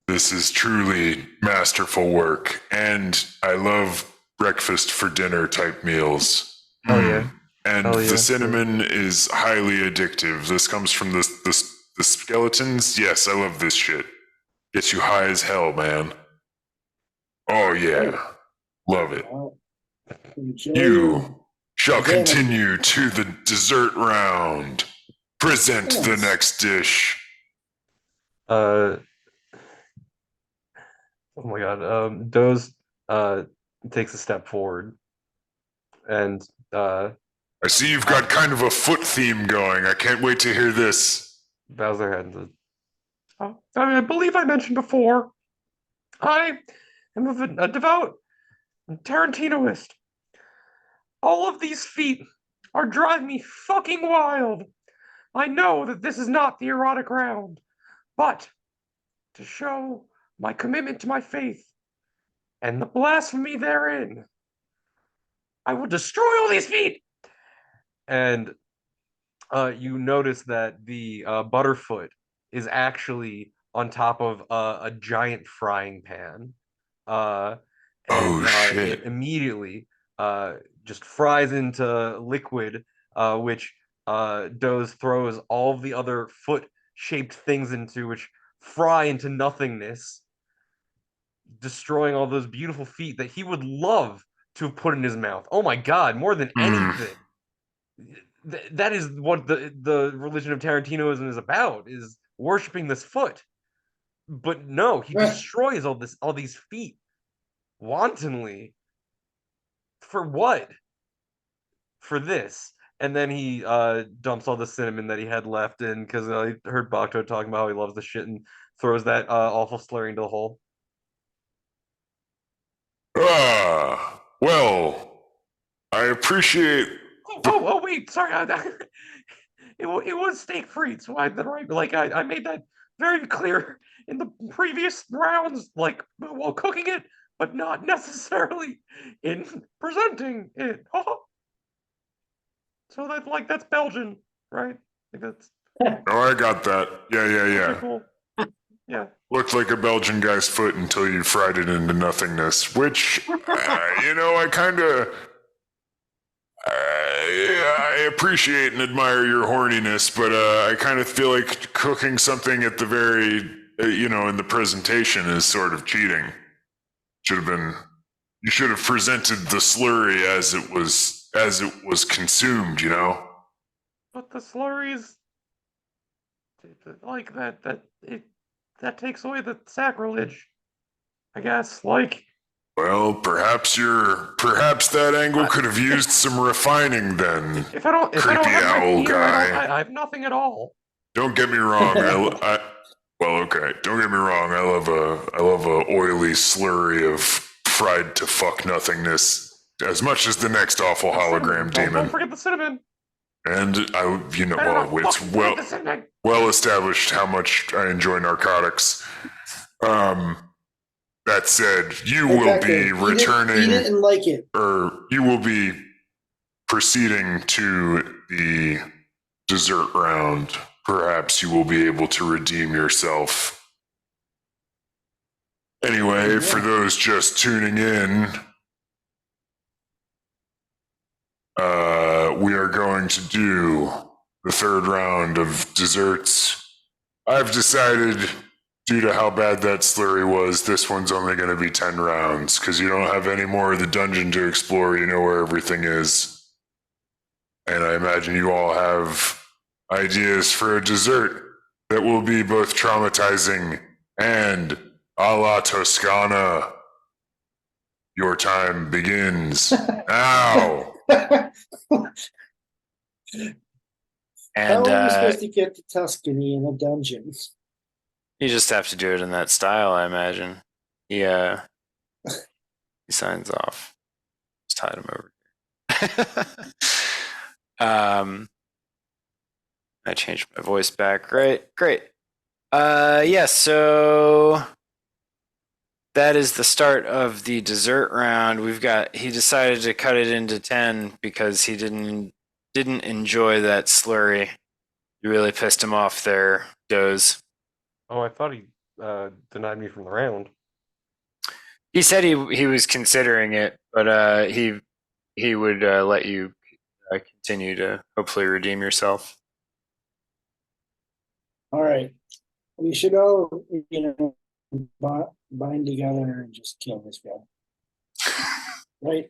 F: This is truly masterful work, and I love breakfast for dinner type meals.
A: Oh yeah.
F: And
A: Hell yeah.
F: the cinnamon is highly addictive. This comes from the skeletons. Yes, I love this shit. Gets you high as hell, man. Oh yeah, love it.
B: Enjoy.
F: You shall
B: Again.
F: continue to the dessert round. Present the
B: Yes.
F: next dish.
A: Oh my god. Doze takes a step forward and
F: I see you've got kind of a foot theme going. I can't wait to hear this.
A: bows their head and says, I believe I mentioned before, I am a devout Tarantinoist. All of these feet are driving me fucking wild. I know that this is not the erotic round, but to show my commitment to my faith and the blasphemy therein, I will destroy all these feet. And you notice that the Butterfoot is actually on top of a giant frying pan.
F: Oh, shit.
A: It immediately just fries into liquid, which Doze throws all of the other foot-shaped things into, which fry into nothingness, destroying all those beautiful feet that he would love to have put in his mouth. Oh my god, more than anything. That is what the religion of Tarantinoism is about, is worshiping this foot. But no, he
B: Right.
A: destroys all these feet wantonly. For what? For this. And then he dumps all the cinnamon that he had left in, because I heard Bakto talking about how he loves the shit, and throws that awful slurry into the hole.
F: Well, I appreciate.
A: Oh wait, sorry. It was steak frites. Why the right? Like I made that very clear in the previous rounds, like while cooking it, but not necessarily in presenting it. So that's Belgian, right? That's
F: Oh, I got that. Yeah.
A: cool. Yeah.
F: Looked like a Belgian guy's foot until you fried it into nothingness, which, I kind of. I appreciate and admire your horniness, but I kind of feel like cooking something at the very, in the presentation is sort of cheating. You should have presented the slurry as it was consumed,
A: But the slurry's like that takes away the sacrilege, I guess. Like,
F: Well, perhaps that angle could have used some refining then.
A: if I don't
F: Creepy
A: have my
F: owl
A: fear,
F: guy.
A: I have nothing at all.
F: Don't get me wrong. Well, okay. Don't get me wrong. I love a oily slurry of fried to fuck nothingness as much as the next awful hologram
A: Don't
F: demon.
A: forget the cinnamon.
F: And it's
A: Forget the cinnamon.
F: well established how much I enjoy narcotics. That said, you
B: Hey,
F: will
B: Bakto,
F: be
B: eat it
F: returning,
B: and like it.
F: or you will be proceeding to the dessert round. Perhaps you will be able to redeem yourself. Anyway, for those just tuning in, we are going to do the third round of desserts. I've decided, due to how bad that slurry was, this one's only going to be 10 rounds, because you don't have any more of the dungeon to explore. You know where everything is. And I imagine you all have ideas for a dessert that will be both traumatizing and a la Toscana. Your time begins now.
B: How
C: And
B: are we supposed to get to Tuscany in a dungeon?
C: you just have to do it in that style, I imagine. He signs off. Just hide him over here. I changed my voice back. Great. Yeah, so that is the start of the dessert round. He decided to cut it into 10 because he didn't enjoy that slurry. You really pissed him off there, Doze.
A: Oh, I thought he denied me from the round.
C: He said he was considering it, but he would let you continue to hopefully redeem yourself.
B: All right. We should all, bind together and just kill this guy. Right?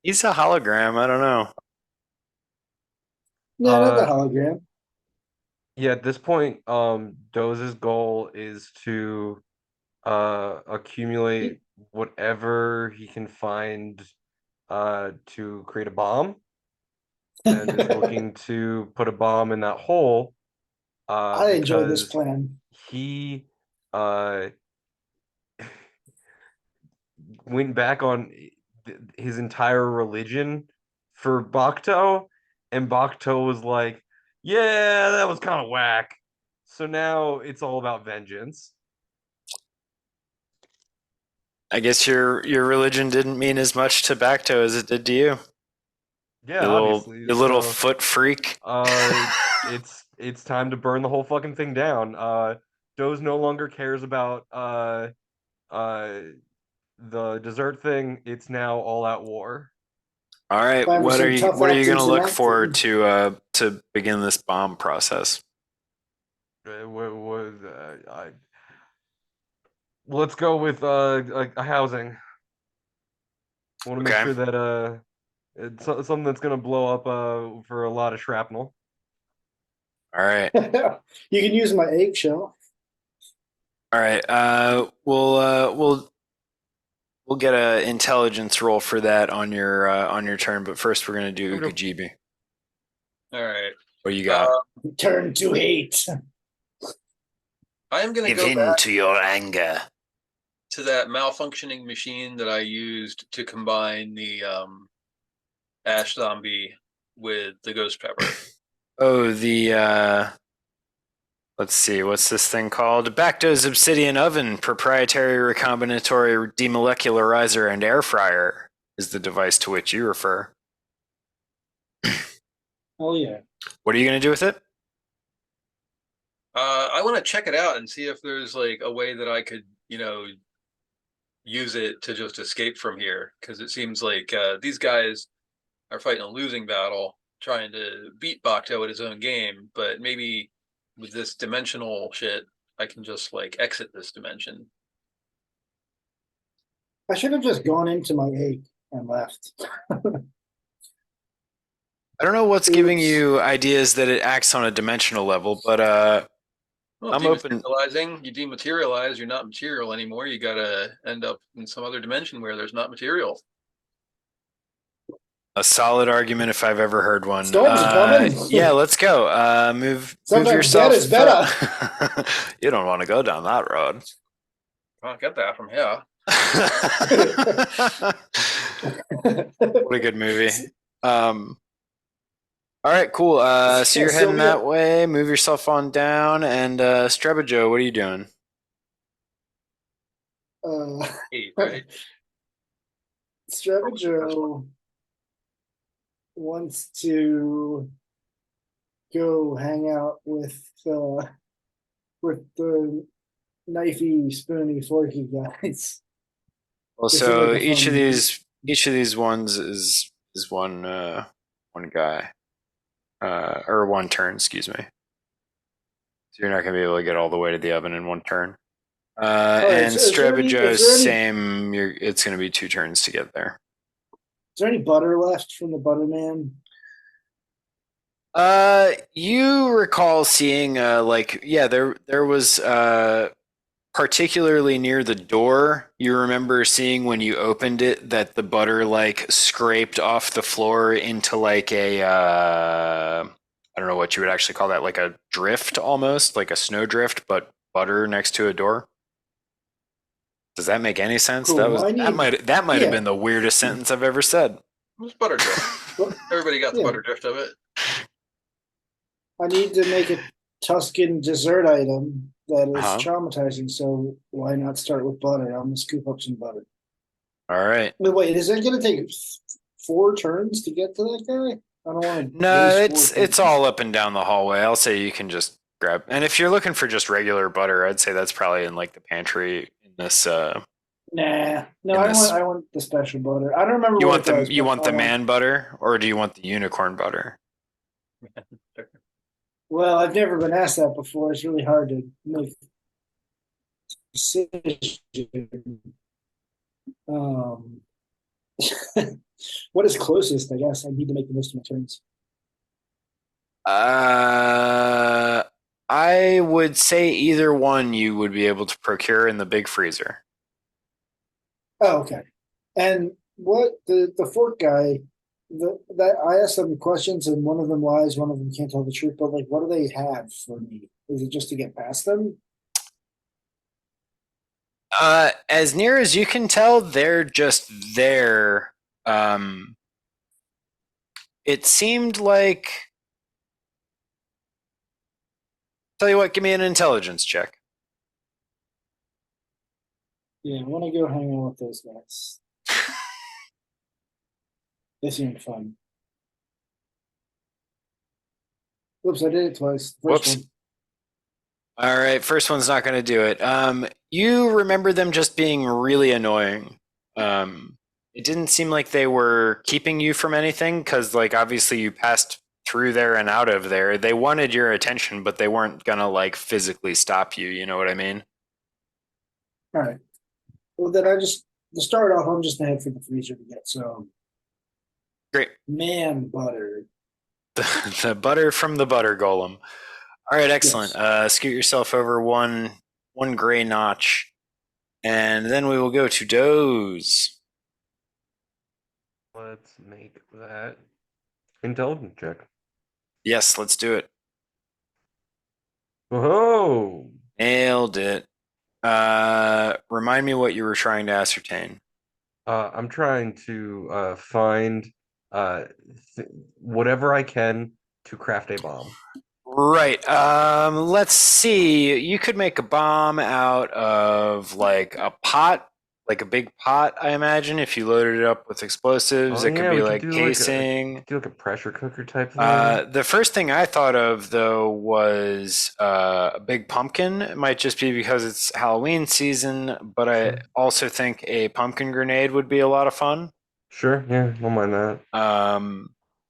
C: He's a hologram. I don't know.
B: No, not the hologram.
A: Yeah, at this point, Doze's goal is to accumulate whatever he can find to create a bomb, and is looking to put a bomb in that hole.
B: I enjoy this
A: because
B: plan.
A: he went back on his entire religion for Bakto, and Bakto was like, yeah, that was kind of whack. So now it's all about vengeance.
C: I guess your religion didn't mean as much to Bakto as it did to you.
A: Yeah,
C: You little
A: So,
C: foot freak.
A: it's time to burn the whole fucking thing down. Doze no longer cares about the dessert thing. It's now all out war.
C: All right,
B: Time for
C: what
B: some
C: are you
B: tough
C: going to
B: actions in
C: look
B: action.
C: forward to begin this bomb process?
A: Let's go with a housing. I want to make
C: Okay.
A: sure that it's something that's gonna blow up for a lot of shrapnel.
C: All right.
B: You can use my eggshell.
C: All right. We'll get an intelligence roll for that on your turn, but first we're gonna do
A: Okay.
C: Uqejibi.
D: All right.
C: What you got?
B: Turn to hate.
D: I am going to
C: Give
D: go
C: in
D: back
C: to your anger.
D: to that malfunctioning machine that I used to combine the ash zombie with the ghost pepper.
C: Oh, let's see, what's this thing called? Bakto's Obsidian Oven, proprietary recombinatory demolecularizer and air fryer is the device to which you refer.
B: Oh yeah.
C: What are you going to do with it?
D: I want to check it out and see if there's like a way that I could, use it to just escape from here. Because it seems like these guys are fighting a losing battle, trying to beat Bakto at his own game. But maybe with this dimensional shit, I can just like exit this dimension.
B: I should have just gone into my egg and left.
C: I don't know what's giving
B: Oops.
C: you ideas that it acts on a dimensional level, but
D: Well,
C: I'm open.
D: dematerializing, you dematerialize, you're not material anymore. You gotta end up in some other dimension where there's not material.
C: A solid argument if I've ever heard one.
B: Storms are coming.
C: Yeah, let's go. Move
B: Sometimes that
C: yourself.
B: is better.
C: You don't want to go down that road.
D: Can't get that from here.
C: What a good movie. All right, cool. So you're heading
B: Sylvia-
C: that way. Move yourself on down. And Strebijoe, what are you doing?
D: Hey, right?
B: Strebijoe wants to go hang out with the knifey, spoony, forky guys.
C: Well,
B: This is
C: so
B: like a
C: each of
B: fun-
C: these ones is one guy, or one turn. Excuse me. So you're not gonna be able to get all the way to the oven in one turn.
B: right,
C: And
B: so is there any-
C: Strebijoe's
B: is there any-
C: same. It's gonna be 2 turns to get there.
B: Is there any butter left from the Butterman?
C: You recall seeing there was particularly near the door, you remember seeing when you opened it that the butter like scraped off the floor into like a I don't know what you would actually call that, like a drift almost, like a snow drift, but butter next to a door. Does that make any sense?
B: Cool.
C: That might have
B: yeah.
C: been the weirdest sentence I've ever said.
D: It was butter drift. Everybody got the
B: Yeah.
D: butter drift of it.
B: I need to make a Tuscan dessert item that is
C: Uh-huh.
B: traumatizing, so why not start with butter? I'm gonna scoop up some butter.
C: All right.
B: Wait, is it gonna take 4 turns to get to that guy? I don't want to.
C: No, it's all up and down the hallway. I'll say you can just grab. And if you're looking for just regular butter, I'd say that's probably in like the pantry in this.
B: Nah, no,
C: in
B: I
C: this-
B: want the special butter. I don't remember.
C: You
B: what
C: want
B: it does,
C: the
B: but I want-
C: man butter, or do you want the unicorn butter?
B: Well, I've never been asked that before. It's really hard to make a decision. What is closest? I guess I need to make the most of my turns.
C: I would say either one you would be able to procure in the big freezer.
B: Oh, okay. And what the fork guy? That I asked them questions and one of them lies, one of them can't tell the truth. But like, what do they have for me? Is it just to get past them?
C: As near as you can tell, they're just there. It seemed like. Tell you what, give me an intelligence check.
B: Yeah, I want to go hang out with those guys. They seem fun. Oops, I did it twice. First
C: Whoops.
B: one.
C: All right, first one's not going to do it. You remember them just being really annoying. It didn't seem like they were keeping you from anything because, like, obviously you passed through there and out of there. They wanted your attention, but they weren't gonna like physically stop you. You know what I mean?
B: All right. Well, then to start off, I'm just gonna head for the freezer to get some
C: Great.
B: man butter.
C: The butter from the butter golem. All right, excellent. Scoot yourself over one gray notch, and then we will go to Doze.
A: Let's make that intelligence check.
C: Yes, let's do it.
A: Oh,
C: Nailed it. Remind me what you were trying to ascertain.
A: I'm trying to find whatever I can to craft a bomb.
C: Right. Let's see. You could make a bomb out of like a pot, like a big pot, I imagine, if you loaded it up with explosives.
A: Oh,
C: It could
A: yeah,
C: be
A: we could
C: like
A: do
C: casing.
A: Do like a pressure cooker type thing.
C: The first thing I thought of though was a big pumpkin. It might just be because it's Halloween season, but I also think a pumpkin grenade would be a lot of fun.
A: Sure, yeah, don't mind that.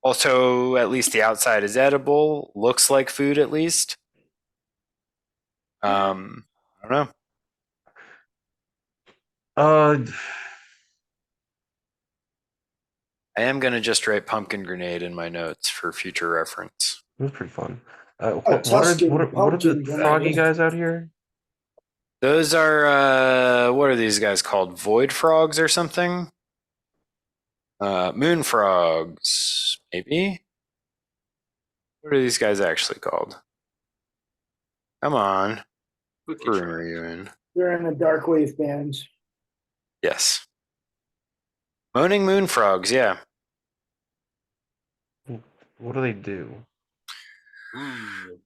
C: Also, at least the outside is edible. Looks like food, at least. I don't know. I am gonna just write pumpkin grenade in my notes for future reference.
A: It was pretty fun.
B: Tuscan
A: What are the
B: pumpkin
A: froggy
B: grenade.
A: guys out here?
C: Those are what are these guys called? Void frogs or something? Moon frogs, maybe? What are these guys actually called? Come on. What
D: Spooky
C: room are
D: frog.
C: you in?
B: They're in a dark wave band.
C: Yes. Moaning moon frogs, yeah.
A: What do they do?
D: Ooh.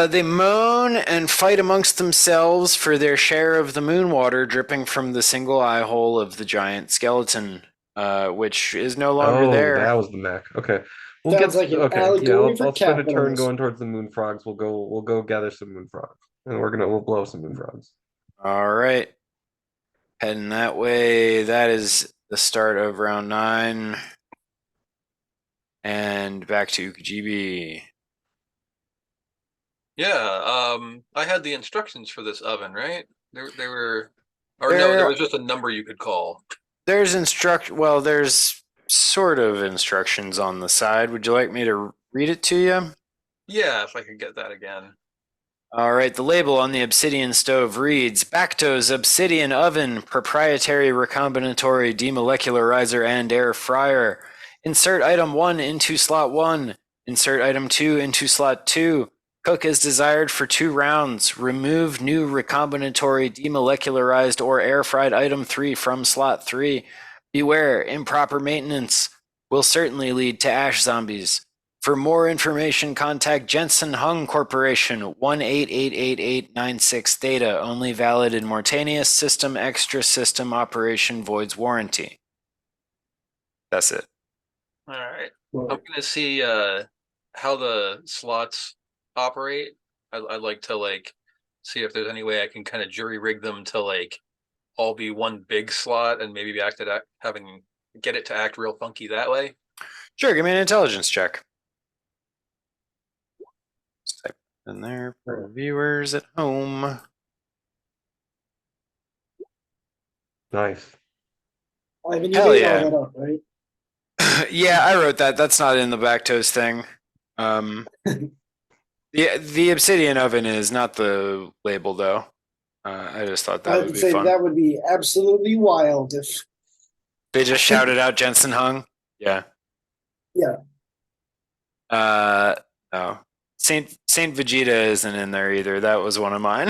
C: They moan and fight amongst themselves for their share of the moon water dripping from the single eye hole of the giant skeleton, which is no longer
A: Oh,
C: there.
A: that was the mech. Okay.
B: Sounds like an
A: okay. Yeah,
B: allegory for
A: I'll spend a turn
B: capitalism.
A: going towards the moon frogs. We'll go gather some moon frogs. And we'll blow some moon frogs.
C: All right. Heading that way. That is the start of round 9. And back to Uqejibi.
D: Yeah, I had the instructions for this oven, right? They were, or no, there was just a number you could call.
C: There's there's sort of instructions on the side. Would you like me to read it to you?
D: Yeah, if I could get that again.
C: All right, the label on the obsidian stove reads Bakto's Obsidian Oven, proprietary recombinatory demolecularizer and air fryer. Insert item 1 into slot 1. Insert item 2 into slot 2. Cook as desired for 2 rounds. Remove new recombinatory demolecularized or air fried item 3 from slot 3. Beware, improper maintenance will certainly lead to ash zombies. For more information, contact Jensen Hung Corporation, 1-888-896 data, only valid in Mortanius system, extra system operation voids warranty. That's it.
D: All right.
B: Well,
D: I'm gonna see how the slots operate. I'd like to see if there's any way I can kind of jury rig them to all be one big slot and maybe get it to act real funky that way.
C: Sure, give me an intelligence check. Just type it in there for viewers at home.
A: Nice.
B: Ivan, you
C: Hell
B: made
C: yeah.
B: all that up, right?
C: Yeah, I wrote that. That's not in the Bakto's thing. The obsidian oven is not the label though. I just thought
B: I
C: that
B: would
C: would be
B: say
C: fun.
B: that would be absolutely wild if.
C: They just shouted out Jensen Hung. Yeah.
B: Yeah.
C: No. Saint Vegeta isn't in there either. That was one of mine.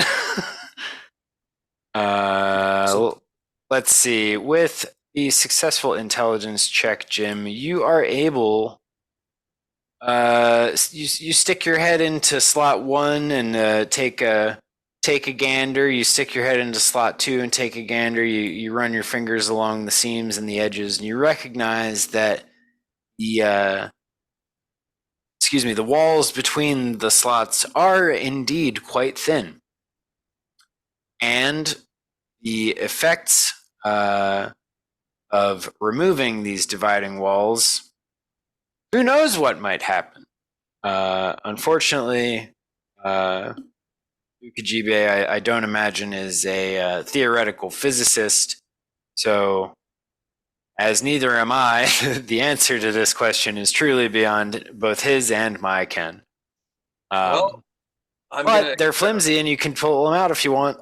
C: Let's see. With the successful intelligence check, Jim, you are able. You stick your head into slot 1 and take a gander. You stick your head into slot 2 and take a gander. You run your fingers along the seams and the edges, and you recognize that the walls between the slots are indeed quite thin, and the effects of removing these dividing walls, who knows what might happen. Unfortunately, Uqejibi, I don't imagine, is a theoretical physicist, so as neither am I, the answer to this question is truly beyond both his and my ken.
D: Well,
C: but they're flimsy and you can pull them out if you want.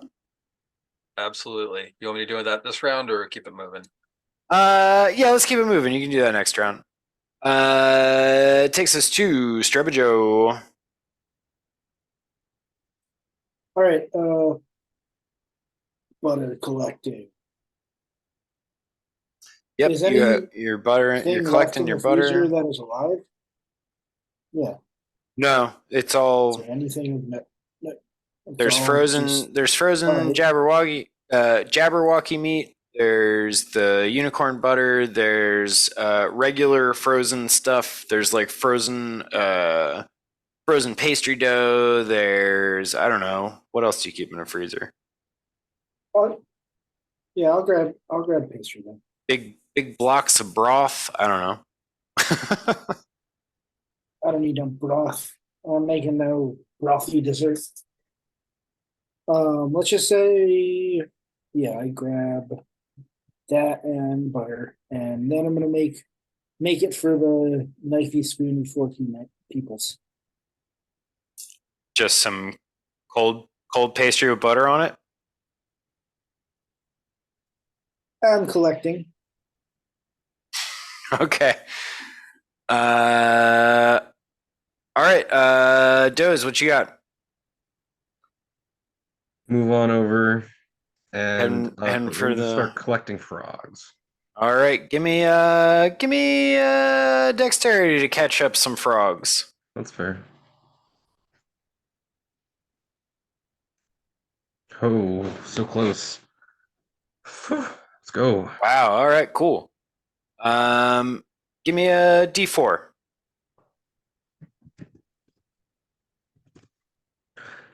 D: Absolutely. You want me to do that this round or keep it moving?
C: Yeah, let's keep it moving. You can do that next round. It takes us to Strebijoe.
B: All right. Butter collecting.
C: Yep,
B: Is
C: your butter. You're collecting your butter.
B: That is alive. Yeah.
C: No, it's
B: Is
C: all.
B: there anything?
C: There's frozen. There's frozen Jabberwocky meat. There's the unicorn butter. There's regular frozen stuff. There's like frozen pastry dough. There's, I don't know, what else do you keep in a freezer?
B: Yeah, I'll grab pastry then.
C: Big blocks of broth. I don't know.
B: I don't need no broth. I'm making no brothy dessert. Let's just say, yeah, I grab that and butter, and then I'm gonna make make it for the knifey, spoony, forky peoples.
C: Just some cold pastry with butter on it.
B: I'm collecting.
C: Okay. All right. Doze, what you got?
A: Move on over and
C: Heading
A: let
C: for
A: me just
C: the.
A: start collecting frogs.
C: All right, give me dexterity to catch up some frogs.
A: That's fair. Oh, so close. Let's go.
C: Wow. All right. Cool. Give me a D4.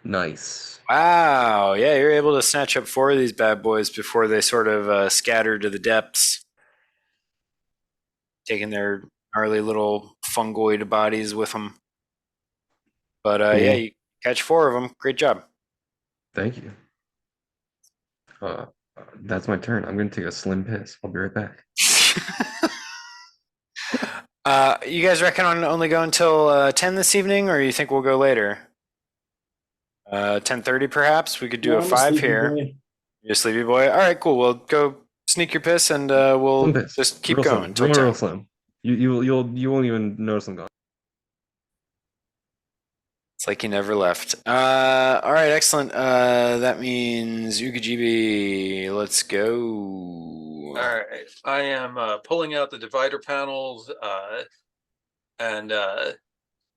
A: Nice.
C: Wow. Yeah, you're able to snatch up 4 of these bad boys before they sort of scatter to the depths, taking their gnarly little fungoid bodies with them. But
A: Cool.
C: yeah, you catch 4 of them. Great job.
A: Thank you. That's my turn. I'm gonna take a slim piss. I'll be right back.
C: You guys reckon on only go until 10 this evening, or you think we'll go later? 10:30 perhaps. We could do
B: No,
C: a
B: I'm
C: 5
B: sleepy
C: here.
B: boy.
C: You're a sleepy boy. All right, cool. Well, go sneak your piss, and we'll
A: Slim piss.
C: just keep
A: Real
C: going
A: slim.
C: until
A: Real
C: 10.
A: slim. You won't even notice I'm gone.
C: It's like you never left. All right, excellent. That means Uqejibi. Let's go.
D: All right, I am pulling out the divider panels and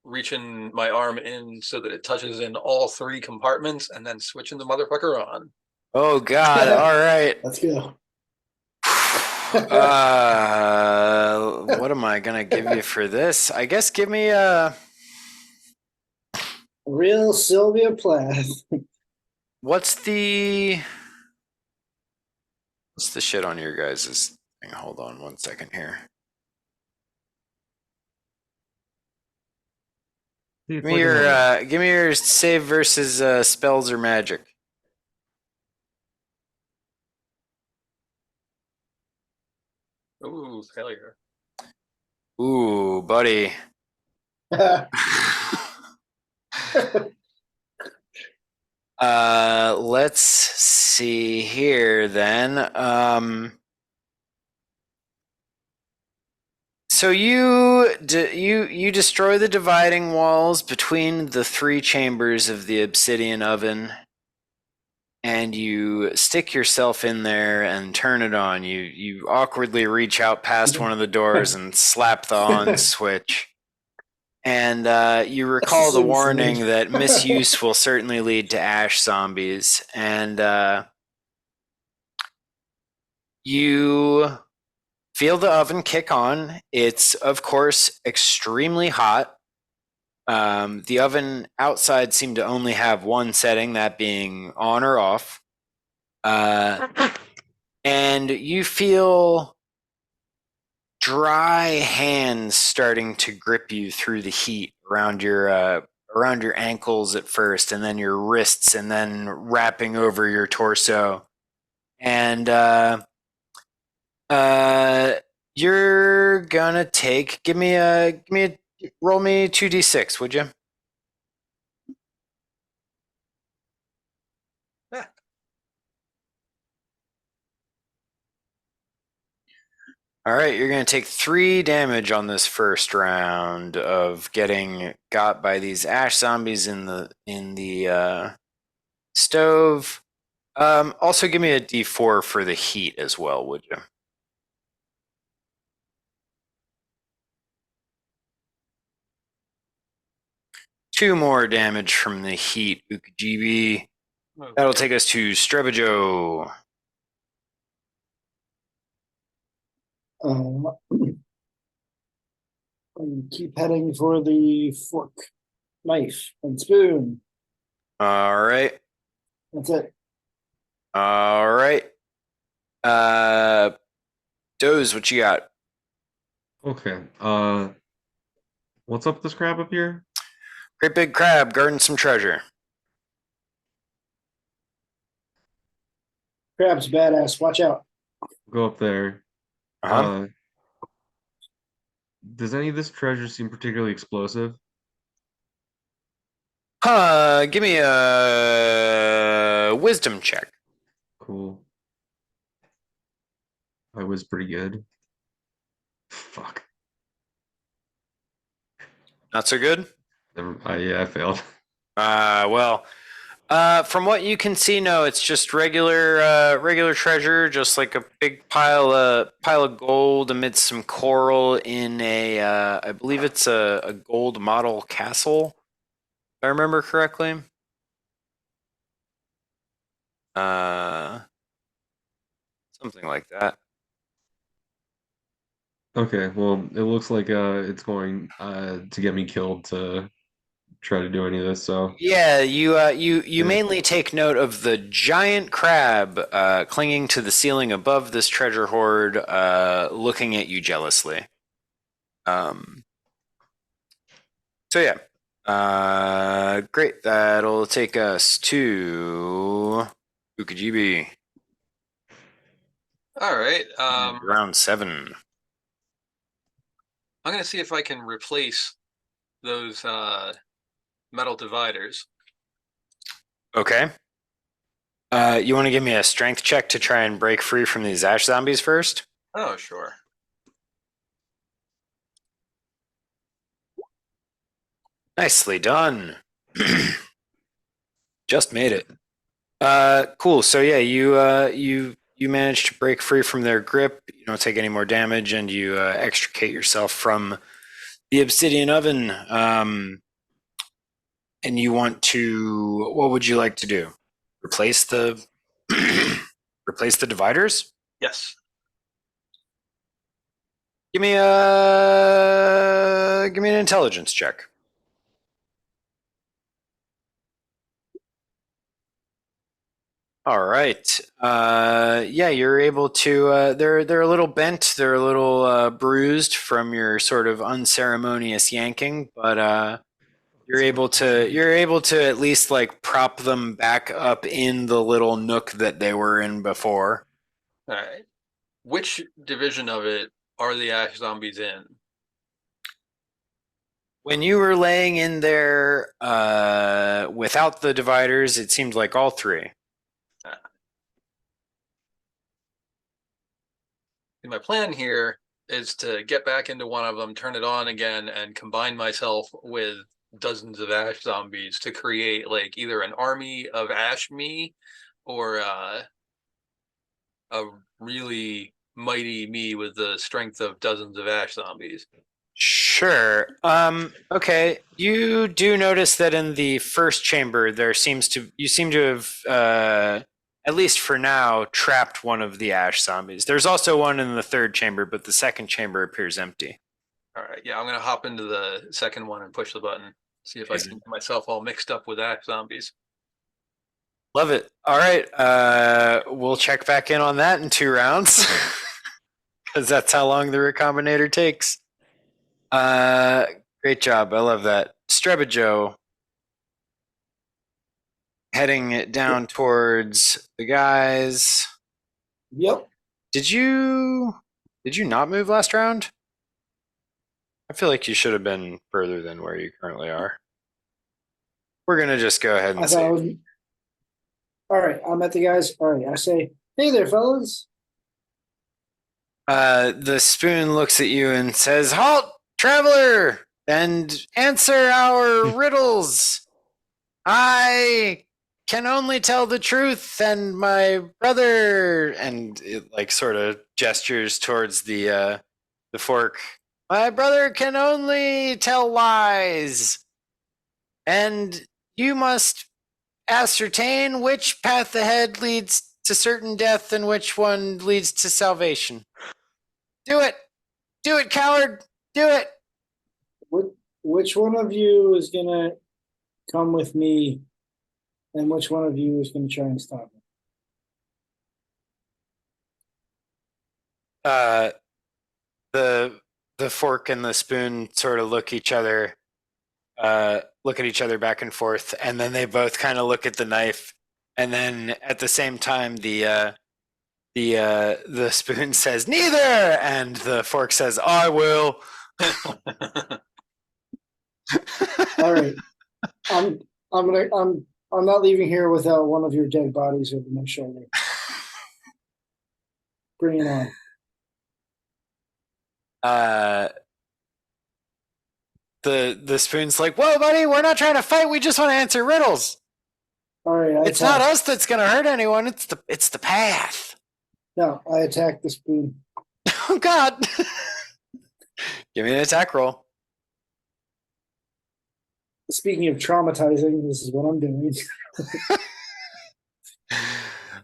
D: reaching my arm in so that it touches in all 3 compartments, and then switching the motherfucker on.
C: Oh God! All right.
B: Let's go.
C: What am I gonna give you for this? I guess give me a.
B: Real Sylvia Plath.
C: What's the shit on your guys' thing? Hold on 1 second here. Give me your save versus spells or magic.
D: Ooh, failure.
C: Ooh, buddy. Let's see here then. So you destroy the dividing walls between the 3 chambers of the obsidian oven, and you stick yourself in there and turn it on. You awkwardly reach out past one of the doors and slap the on switch. And you recall the warning that misuse will certainly lead to ash zombies. And you feel the oven kick on. It's, of course, extremely hot. The oven outside seemed to only have 1 setting, that being on or off. And you feel dry hands starting to grip you through the heat around your ankles at first, and then your wrists, and then wrapping over your torso. And you're gonna take. Roll me 2d6, would you? All right, you're going to take 3 damage on this first round of getting got by these ash zombies in the stove. Also, give me a d4 for the heat as well, would you? Two more damage from the heat, Uqejibi. That'll take us to Strebijoe.
B: Keep heading for the fork, knife, and spoon.
C: All right.
B: That's it.
C: All right. Doze, what you got?
A: Okay. What's up with this crab up here?
C: Great big crab guarding some treasure.
B: Crab's badass. Watch out.
A: Go up there.
C: Uh-huh.
A: Does any of this treasure seem particularly explosive?
C: Give me a wisdom check.
A: Cool. I was pretty good. Fuck.
C: Not so good.
A: Yeah, I failed.
C: Well, from what you can see, no, it's just regular treasure, just like a big pile of gold amidst some coral in I believe it's a gold model castle, if I remember correctly. Something like that.
A: Okay, well, it looks like it's going to get me killed to try to do any of this, so
C: Yeah, you
A: Yeah.
C: mainly take note of the giant crab clinging to the ceiling above this treasure hoard, looking at you jealously. So yeah, great. That'll take us to Uqejibi,
D: All right.
C: round 7.
D: I'm gonna see if I can replace those metal dividers.
C: Okay. You want to give me a strength check to try and break free from these ash zombies first?
D: Oh, sure.
C: Nicely done. Just made it. Cool. So yeah, you managed to break free from their grip. You don't take any more damage, and you extricate yourself from the obsidian oven. And you want to? What would you like to do? Replace the replace the dividers?
D: Yes.
C: Give me an intelligence check. All right. Yeah, you're able to. They're a little bent. They're a little bruised from your sort of unceremonious yanking, but you're able to at least like prop them back up in the little nook that they were in before.
D: All right. Which division of it are the ash zombies in?
C: When you were laying in there without the dividers, it seemed like all three.
D: My plan here is to get back into one of them, turn it on again, and combine myself with dozens of ash zombies to create like either an army of ash me or a really mighty me with the strength of dozens of ash zombies.
C: Sure. Okay. You do notice that in the first chamber, you seem to have, at least for now, trapped one of the ash zombies. There's also one in the third chamber, but the second chamber appears empty.
D: All right, yeah, I'm gonna hop into the second one and push the button. See if I can get myself all mixed up with ash zombies.
C: Love it. All right. We'll check back in on that in 2 rounds because that's how long the recombinator takes. Great job. I love that. Strebijoe heading it down towards the guys.
B: Yep.
C: Did you not move last round? I feel like you should have been further than where you currently are. We're gonna just go ahead
B: I
C: and
B: thought I
C: see.
B: was. All right, I'm at the guys. All right, I say, hey there, fellas.
C: The spoon looks at you and says, "Halt, traveler, and answer our riddles. I can only tell the truth, and my brother," and it like sort of gestures towards the fork. "My brother can only tell lies, and you must ascertain which path ahead leads to certain death and which one leads to salvation. Do it, coward, do it."
B: Which one of you is gonna come with me, and which one of you is gonna try and stop me?
C: The fork and the spoon sort of look at each other back and forth, and then they both kind of look at the knife, and then at the same time the spoon says neither, and the fork says I will.
B: All right. I'm not leaving here without one of your dead bodies over my shoulder. Bring it on.
C: The spoon's like, whoa, buddy, we're not trying to fight. We just want to answer riddles.
B: All right.
C: It's not us that's gonna hurt anyone. It's the path.
B: No, I attack the spoon.
C: Oh God! Give me an attack roll.
B: Speaking of traumatizing, this is what I'm doing.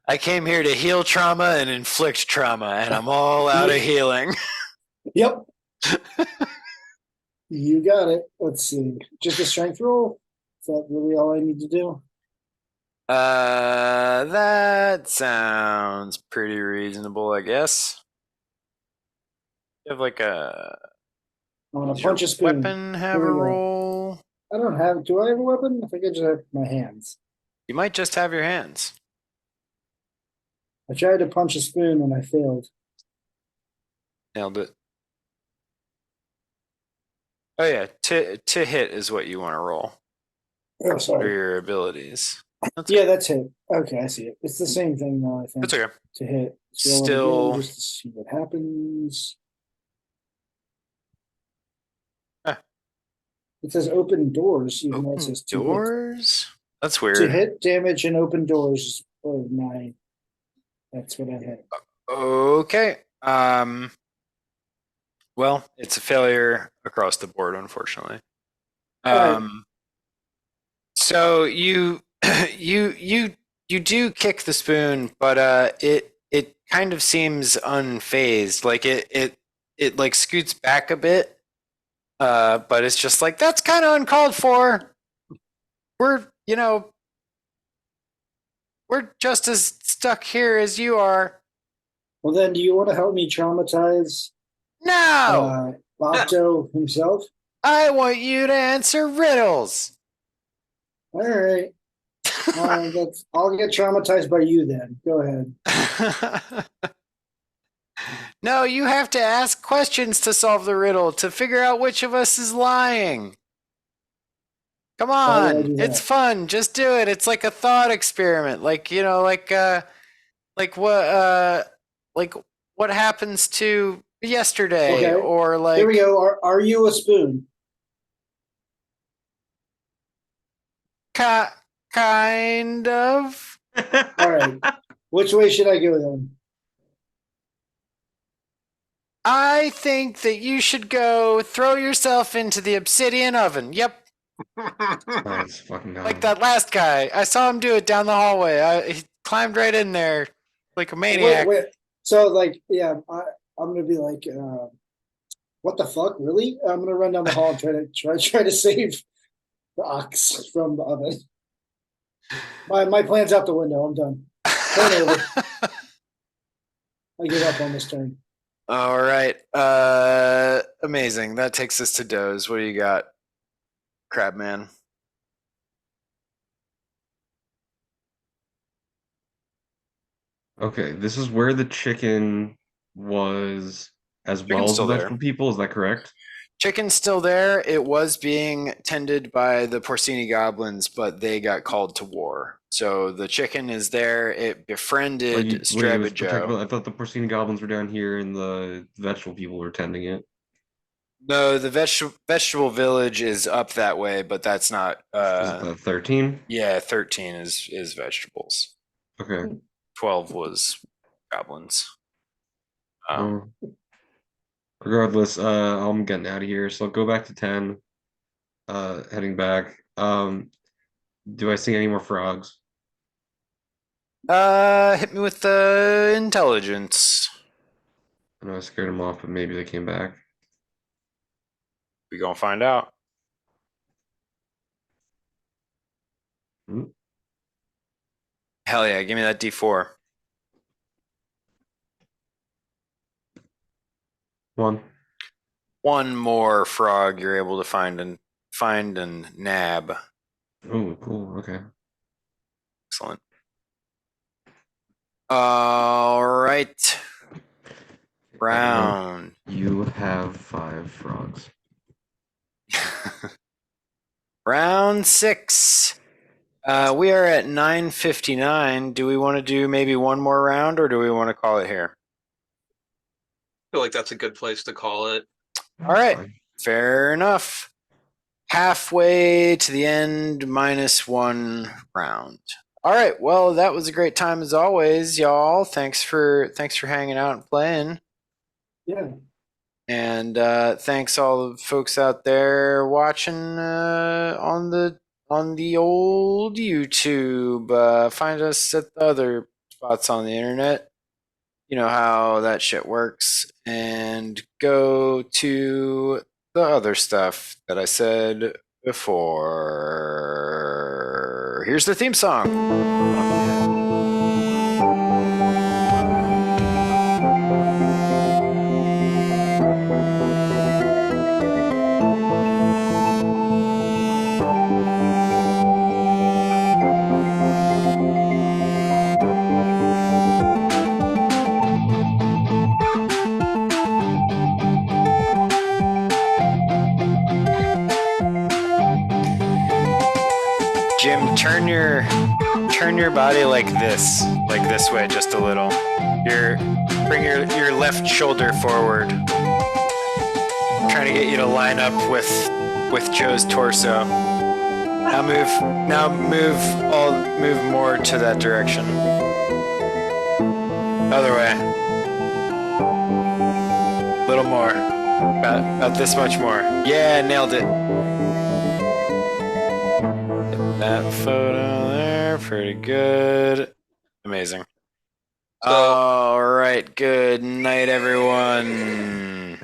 C: I came here to heal trauma and inflict trauma, and I'm all out of healing.
B: Yep. You got it. Let's see. Just a strength roll? Is that really all I need to do?
C: That sounds pretty reasonable, I guess. You have like a
B: I'm gonna
C: does your
B: punch a spoon.
C: weapon have a
B: Here we go.
C: roll?
B: I don't have. Do I have a weapon? I think I just have my hands.
C: You might just have your hands.
B: I tried to punch a spoon and I failed.
C: Nailed it. Oh yeah, to hit is what you want to roll
B: Oh,
C: for
B: sorry.
C: your abilities.
B: Yeah, that's hit. Okay, I see it. It's the same thing though, I think.
C: That's okay.
B: To hit. So
C: Still-
B: again, just to see what happens.
C: Ah.
B: It says open doors, even though it
C: Open
B: says to hit.
C: doors? That's weird.
B: To hit damage and open doors or 9. That's what I hit.
C: Okay. Well, it's a failure across the board, unfortunately.
B: Alright.
C: So you you do kick the spoon, but it kind of seems unfazed. Like it like scoots back a bit. But it's just like that's kind of uncalled for. We're just as stuck here as you are.
B: Well then, do you want to help me traumatize
C: No!
B: Bakto himself?
C: I want you to answer riddles.
B: Alright. I'll get traumatized by you then. Go ahead.
C: No, you have to ask questions to solve the riddle to figure out which of us is lying. Come
B: Why would I
C: on,
B: do that?
C: it's fun. Just do it. It's like a thought experiment. Like what happens to yesterday,
B: Okay.
C: or like
B: Here we go. Are you a spoon?
C: kind of.
B: Alright. Which way should I go then?
C: I think that you should go throw yourself into the obsidian oven. Yep.
A: That's fucking dumb.
C: Like that last guy. I saw him do it down the hallway. He climbed right in there like a maniac.
B: Wait. So like, yeah, I'm gonna be like, what the fuck, really? I'm gonna run down the hall and try to save the ox from the oven. My plan's out the window. I'm done. Turn over. I give up on this turn.
C: All right. Amazing. That takes us to Doze. What do you got, Crabman?
A: Okay, this is where the chicken was as well
C: Chicken's
A: as the
C: still there.
A: vegetable people, is that correct?
C: Chicken's still there. It was being tended by the Porcini goblins, but they got called to war. So the chicken is there. It befriended
A: Wait, it was protected
C: Strebijoe.
A: by- I thought the Porcini goblins were down here and the vegetable people were tending it.
C: No, the vegetable village is up that way, but that's not.
A: Is that 13?
C: Yeah, 13 is vegetables.
A: Okay.
C: 12 was goblins.
A: Regardless, I'm getting out of here, so I'll go back to 10. Heading back. Do I see any more frogs?
C: Hit me with the intelligence.
A: I know I scared them off, but maybe they came back.
C: We gonna find out.
A: Hmm.
C: Hell yeah, give me that D4.
A: 1.
C: One more frog you're able to find and nab.
A: Oh, cool. Okay.
C: Excellent. All right. Round.
A: You have 5 frogs.
C: 6. We are at 9:59. Do we want to do maybe one more round, or do we want to call it here?
D: I feel like that's a good place to call it.
C: All right,
A: Fine.
C: fair enough. Halfway to the end, -1 round. All right, well, that was a great time as always, y'all. Thanks for hanging out and playing.
B: Yeah.
C: And thanks all the folks out there watching on the old YouTube. Find us at the other spots on the internet. You know how that shit works. And go to the other stuff that I said before. Here's the theme song. Jim, turn your body like this way just a little. Bring your left shoulder forward. I'm trying to get you to line up with Joe's torso. Now move more to that direction. Other way. A little more. About this much more. Yeah, nailed it. That photo there, pretty good. Amazing.
D: So-
C: All right, good night, everyone.